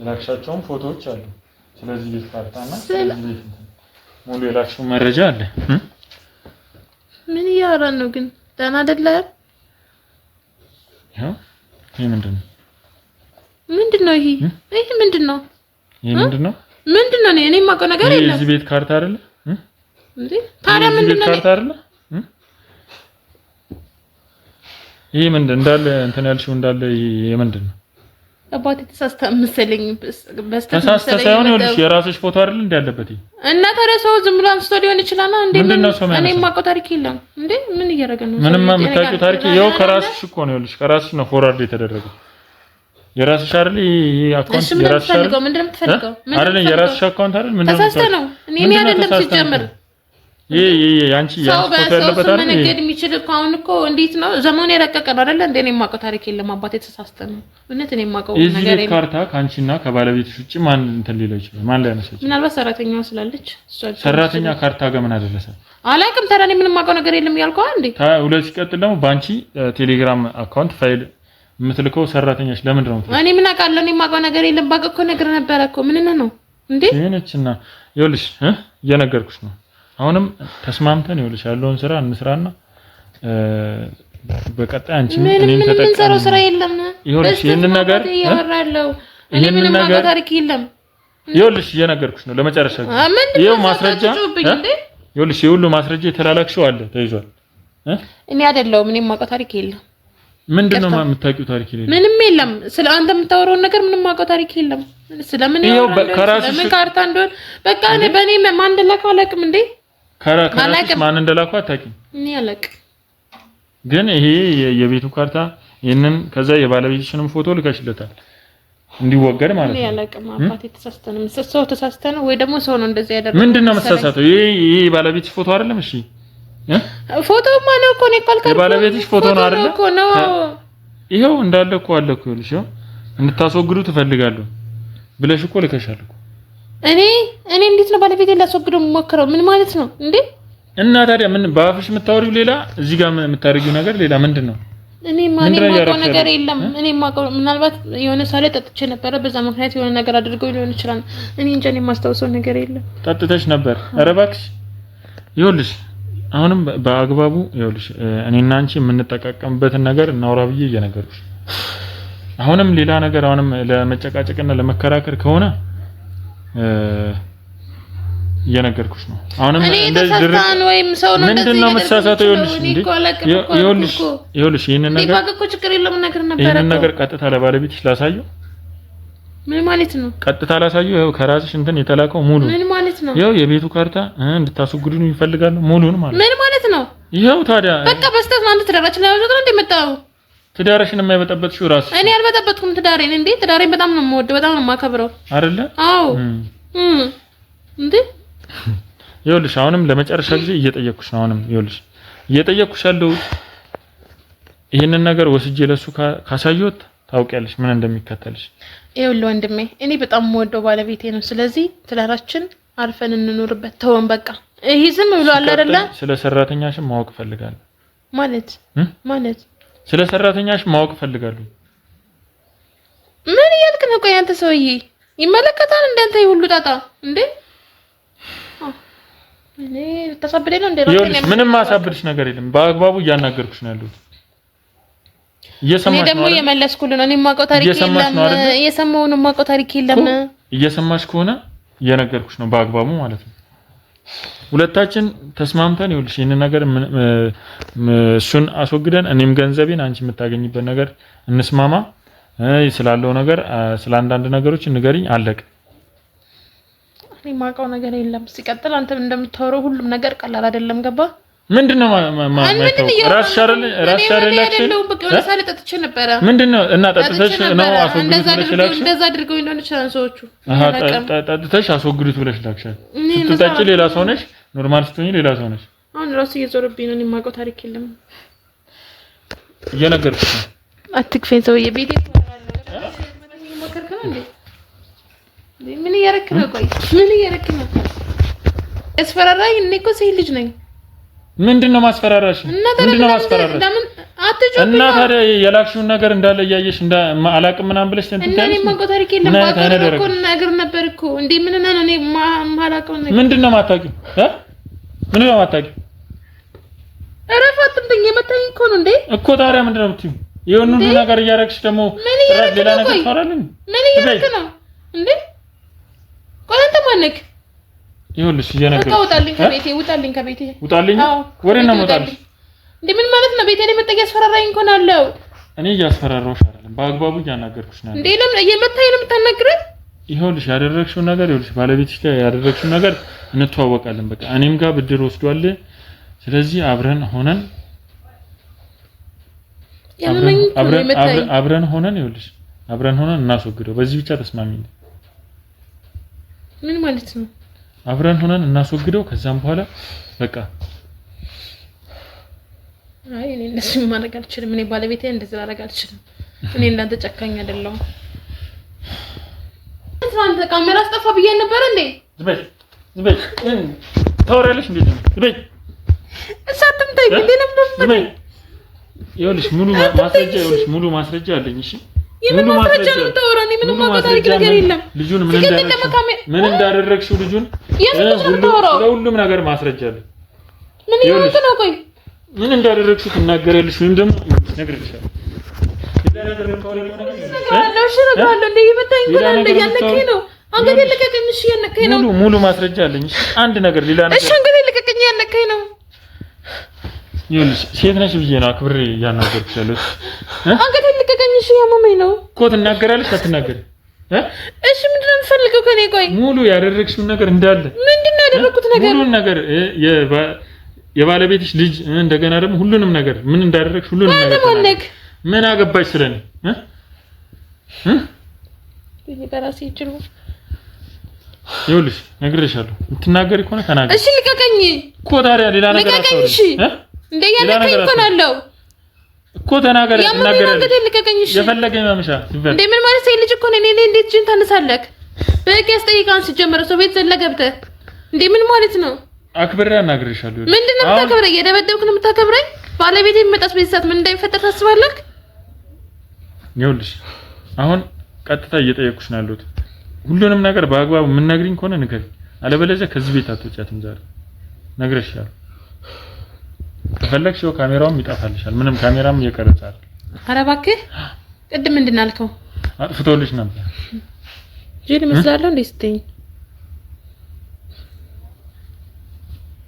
ላክሻቸውም ፎቶዎች አሉ። ስለዚህ ቤት ካርታና ስለዚህ ቤት ሙሉ የላክሽው መረጃ አለ። ምን እያወራን ነው ግን? ደህና አይደለም? ያው ይሄ ምንድነው? ምንድነው ይሄ? ይሄ ምንድነው? ይሄ ምንድነው? ምንድነው? እኔ የማውቀው ነገር የለም። የዚህ ቤት ካርታ አይደለ? እንዴ ታዲያ ምንድነው? ካርታ አይደለ? ይሄ ምንድነው? እንዳለ እንትን ያልሽው እንዳለ ይሄ ምንድነው? አባቴ ተሳስተ መሰለኝ ተሳስተ ሳይሆን ይኸውልሽ የራስሽ ፎቶ አይደል እንደ ያለበት እና ተረሰው ዝም ብሎ አንስቶ ሊሆን ይችላል እንዴ እኔ የማውቀው ታሪክ የለም እንዴ ምን እያደረገ ነው ምንም የምታውቂው ታሪክ ይኸው ከራስሽ እኮ ነው ይኸውልሽ ከራስሽ ነው ፎርዋርድ የተደረገው የራስሽ አይደል ይሄ አካውንት የራስሽ አይደል ምንድነው የምትፈልገው አይደል የራስሽ አካውንት አይደል ምንድነው ተሳስተ ነው እኔ አይደለም ሲጀምር ይሄ ያንቺ ፎቶ ያለበት አይደል መንገድ የሚችል አሁን እኮ እንዴት ነው ዘመኑ የረቀቀ ነው አይደል እንዴ እኔ የማውቀው ታሪክ የለም አባቴ ተሳስተ ነው እውነት እኔ የማውቀው ነገር የለም ካርታ ካንቺና ከባለቤትሽ ውጪ ማን እንትን ሊለው ይችላል ማን ላይ ያነሳች ምናልባት ሰራተኛዋ ስላለች ሰራተኛ ካርታ ጋር ምን አደረሰ አላውቅም ታዲያ እኔ ምንም የማውቀው ነገር የለም ያልከው እንዴ ሁለት ሲቀጥል ደግሞ ባንቺ ቴሌግራም አካውንት ፋይል የምትልከው ሰራተኛሽ ለምንድን ነው እኔ ምን አውቃለሁ እኔ የማውቀው ነገር የለም ባቀ እኮ ነገር ነበረ እኮ ምን ነው እንዴ እኔችና ይኸውልሽ እየነገርኩሽ ነው አሁንም ተስማምተን ይኸውልሽ ያለውን ስራ እንስራና በቀጣይ አንቺ እኔን ተጠቅቀን ስራ የለም ይኸውልሽ ይሄንን ነገር ያወራለው እኔ ምንም የማውቀው ታሪክ የለም ይኸውልሽ እየነገርኩሽ ነው ለመጨረሻ ይኸው ማስረጃ ይኸውልሽ ይሁሉ ማስረጃ የተላላክሽው አለ ተይዟል እኔ አይደለሁም እኔ የማውቀው ታሪክ የለም ምንድነው የምታውቂው ታሪክ የለም ምንም የለም ስለ አንተ የምታወራው ነገር ምንም የማውቀው ታሪክ የለም ስለምን ምን ካርታ እንደሆነ በቃ እኔ በኔ ማን እንደላከ አላውቅም እንዴ ከራስሽ ማን እንደላከ አታውቂም እኔ አላውቅም ግን ይሄ የቤቱ ካርታ ይሄንን ከዛ የባለቤትሽንም ፎቶ ልከሽለታል እንዲወገድ ማለት ነው እኔ አላውቅም አባቴ ተሳስተነ ሰው ተሳስተነ ወይ ደግሞ ሰው ነው እንደዚህ ያደረገው ምንድነው መሳሳተው ይሄ ባለቤትሽ ፎቶ አይደለም እሺ ፎቶ ማን ነው እኮ ነው ካልከው የባለቤትሽ ፎቶ ነው አይደል እኮ ነው ይሄው እንዳለ እኮ አለ እኮ ይልሽ እንድታስወግዱ ትፈልጋለሁ ብለሽ እኮ ልከሻል እኮ እኔ እንዴት ነው ባለቤቴ ላስወግደው ሞክረው ምን ማለት ነው እንዴ እና ታዲያ ምን ባፍሽ የምታወሪው ሌላ እዚህ ጋር የምታረጊው ነገር ሌላ ምንድነው እኔ ማውቀው ነገር የለም እኔ ማውቀው ምናልባት የሆነ ሳለ ጠጥቼ ነበር በዛ ምክንያት የሆነ ነገር አድርገው ሊሆን ይችላል እኔ እንጃ እኔ ማስተዋወሰው ነገር የለም ጠጥተሽ ነበር ኧረ እባክሽ ይኸውልሽ አሁንም በአግባቡ ይኸውልሽ እኔና አንቺ የምንጠቃቀምበትን ነገር እናውራ ብዬ እየነገርኩሽ አሁንም ሌላ ነገር አሁንም ለመጨቃጨቅና ለመከራከር ከሆነ እየነገርኩሽ ነው አሁንም እንደዚህ ድርታን ወይም ሰው ነው እንደዚህ ምንድነው መሳሳተው ይኸውልሽ ይሄንን ነገር ይባክኩ ችግር የለም ነገር ነበር ይሄንን ነገር ቀጥታ ለባለቤትሽ ላሳየው ምን ማለት ነው ቀጥታ ላሳየው ይኸው ከራስሽ እንትን የተላከው ሙሉ ምን ማለት ነው ይኸው የቤቱ ካርታ እንድታስወግዱኝ ይፈልጋሉ ሙሉን ማለት ምን ማለት ነው ይኸው ታዲያ በቃ በስተት ነው አንተ ትዳራችን ላይ ወጣ እንደመጣው ትዳርሽን የማይበጠበጥሽው ራስሽ እኔ አልበጠበጥኩም ትዳሬን እንዴ ትዳሬን በጣም ነው የምወደው በጣም ነው የማከብረው አይደለ አዎ እንዴ ይኸውልሽ አሁንም ለመጨረሻ ጊዜ እየጠየቅኩሽ ነው አሁንም ይኸውልሽ እየጠየቅኩሽ ያለው ይሄንን ነገር ወስጄ ለሱ ካሳየሁት ታውቂያለሽ ምን እንደሚከተልሽ ይኸውልህ ወንድሜ እኔ በጣም የምወደው ባለቤቴ ነው ስለዚህ ትዳራችን አልፈን እንኖርበት ተወን በቃ ይሄ ዝም ብሎ አለ አይደለ ስለ ሰራተኛሽ ማወቅ ፈልጋለሁ ማለት ስለ ሰራተኛሽ ማወቅ ፈልጋለሁ ምን እያልክ ነው ቆይ አንተ ሰውዬ ይመለከታል እንዳንተ ይሁሉ ጣጣ እንዴ እኔ ተሰብደኝ ነው እንደ ምንም ማሳብድሽ ነገር የለም በአግባቡ እያናገርኩሽ ነው ያለሁት እየሰማሽ ነው ደግሞ የመለስኩልህ ነው እኔ የማውቀው ታሪክ የለም እየሰማው ነው የማውቀው ታሪክ የለም እየሰማሽ ከሆነ እየነገርኩሽ ነው በአግባቡ ማለት ነው ሁለታችን ተስማምተን ይኸውልሽ ይሄን ነገር እሱን አስወግደን እኔም ገንዘቤን አንቺ የምታገኝበት ነገር እንስማማ ስላለው ነገር ስለ አንዳንድ ነገሮች ንገሪኝ አለቀ እኔ የማውቀው ነገር የለም ሲቀጥል አንተ እንደምታወራው ሁሉም ነገር ቀላል አይደለም ገባ ምንድነው ራስ ሻረላችሁ በቃ ሳለ ጠጥቼ ነበር ምንድነው እና ጠጥተሽ ነው አስወግዱት ብለሽ ላክሽ እንደዛ አድርገው እንደሆነ ይችላል ሰዎቹ ጠጥተሽ አስወግዱት ብለሽ ላክሽ ስትጠጪ ሌላ ሰው ነሽ ኖርማል ስትሆኚ ሌላ ሰው ነሽ አሁን ራስ እየዞርብኝ ነው የማውቀው ታሪክ የለም እየነገርኩሽ ነው አትክፈኝ ሰውዬ ቤቴ ምን እያደረክ ነው ቆይ ምን እያደረክ ነው አስፈራራኝ እኔ እኮ ሴት ልጅ ነኝ ምንድነው ማስፈራራሽ ምንድነው ማስፈራራሽ እና ታዲያ የላክሽውን ነገር እንዳለ እያየሽ አላቅም ምናምን ብለሽ እንዴ እኔ ማውቀው ታሪክ የለም ባቆ ነገር ነበር እኮ እንዴ ምን ነው እኔ ማላቀው ነገር ምንድነው ማታውቂው ምንድነው ማታውቂው እረፋት እንደኝ የመታኝ እኮ ነው እንዴ እኮ ታዲያ ምንድነው የምትይው ይሁን ሁሉ ነገር እያደረግሽ ደግሞ ሌላ ነገር ታወራለኝ ምን እያደረክ ነው እንዴ ቆይ አንተ ማነክ ይኸውልሽ እየነገርኩሽ ውጣልኝ ከቤቴ ውጣልኝ ወሬና ውጣልኝ እንዴ ምን ማለት ነው ቤቴ ላይ መጠጊያ አስፈራራኝ እንኳን አለው እኔ እያስፈራራሁሽ አይደለም በአግባቡ እያናገርኩሽ ነው እንዴ ለምን እየመታኝ ነው የምታናግረኝ? ይኸውልሽ ያደረግሽው ነገር ይኸውልሽ ባለቤትሽ ጋር ያደረግሽው ነገር እንተዋወቃለን በቃ እኔም ጋር ብድር ወስዷል ስለዚህ አብረን ሆነን ይኸውልሽ አብረን ሆነን እናስወግደው በዚህ ብቻ ተስማሚኝ ምን ማለት ነው አብረን ሆነን እናስወግደው ከዛም በኋላ በቃ አይ እኔ እንደሱ ማድረግ አልችልም እኔ ባለቤቴ እንደዚህ ማድረግ አልችልም እኔ እንዳንተ ጨካኝ አይደለሁም አንተ ካሜራ አስጠፋ ብዬ ነበር እንዴ ዝበይ ታወራለሽ እንዴ ዝበይ እሳትም ታይ እንዴ ነበር ዝበይ ይኸውልሽ ሙሉ ማስረጃ አለኝ እሺ ሙሉ ማስረጃ ነው ታወራኒ ምንም ማታሪክ ነገር የለም ልጁን ምን እንዳደረግሽው ልጁን ሁሉም ነገር ማስረጃ አለ ምን ይሆን ነው ቆይ ምን እንዳደረግሽው ትናገሪያለሽ ወይም ደግሞ ነግሬሻለሁ ሙሉ ማስረጃ አለኝ አንድ ነገር ሌላ ነገር እሺ እንግዲህ ልቀቀኝ ያነከኝ ነው ይኸውልሽ ሴት ነሽ ብዬ ነው አክብሬ እያናገርኩሽ ያለሁት እንግዲህ ልቀቀኝ እሺ ያመመኝ ነው እኮ ትናገራለሽ አትናገሪ እሺ ምንድን ነው የምትፈልገው ከኔ ቆይ ሙሉ ያደረግሽው ነገር እንዳለ ምንድን ነው ያደረኩት ነገር ሙሉ ነገር የባለቤትሽ ልጅ እንደገና ደግሞ ሁሉንም ነገር ምን እንዳደረግሽ ሁሉንም ነገር ምን አገባሽ ስለኔ በራሴ ይችሉ ይኸውልሽ ነግሬሻለሁ የምትናገሪ ከሆነ ተናገሪ እሺ ልቀቀኝ እኮ ታዲያ ሌላ ነገር ልቀቀኝ እሺ እንዴ ያለከኝ እኮ ነው እኮ ተናገሪ ልቀቀኝ እሺ የፈለገኝ ማምሻ እንዴ ምን ማለት ነው ልጅ እኮ ነኝ እኔ እንዴት ጅን ታነሳለክ በቂ ያስጠይቃን ሲጀመር ሰው ቤት ዘለገብተ እንዴ ምን ማለት ነው አክብሬ አናግሬሻለሁ ምንድነው የምታከብረኝ የደበደብክ ነው የምታከብረኝ ባለቤቴ የሚመጣስ ቤተሰብ ምን እንደሚፈጠር ታስባለክ ይኸውልሽ አሁን ቀጥታ እየጠየቅኩሽ ነው ያለሁት ሁሉንም ነገር በአግባቡ ምን ነግሪኝ ከሆነ ንገሪ አለበለዚያ ከዚህ ቤት አትወጫትም ዛሬ ነግሬሻለሁ ከፈለግሽው ካሜራውም ይጣፋልሻል ምንም ካሜራም እየቀረጸ አይደል ኧረ እባክህ ቅድም ምንድን አልከው አጥፍቶልሽ ነበር ጄል መስላለሁ እንዴ ስትኝ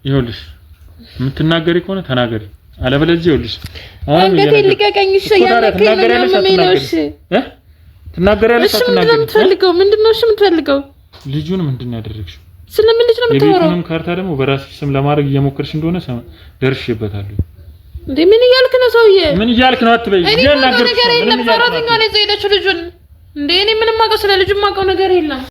ይኸውልሽ የምትናገሪ ከሆነ ተናገሪ አለበለዚያ ይኸውልሽ አንገቴ ልቀቀኝ እሺ ያለከኝ ነው እሺ ትናገሪያለሽ አትናገሪ ምንድነው እሺ የምትፈልገው ልጁን ምንድነው ያደረግሽው ስለምን ልጅ ነው የምታወራው የቤቱንም ካርታ ደግሞ በራስሽ ስም ለማድረግ እየሞከርሽ እንደሆነ ደርሼበታለሁ እንዴ ምን እያልክ ነው ሰውዬ ምን እያልክ ነው አትበይ እኔ ነገር የለም ሰራተኛ ላይ ዘይደች ልጁን እንዴ እኔ ምንም ማውቀው ስለ ልጁ ማውቀው ነገር የለም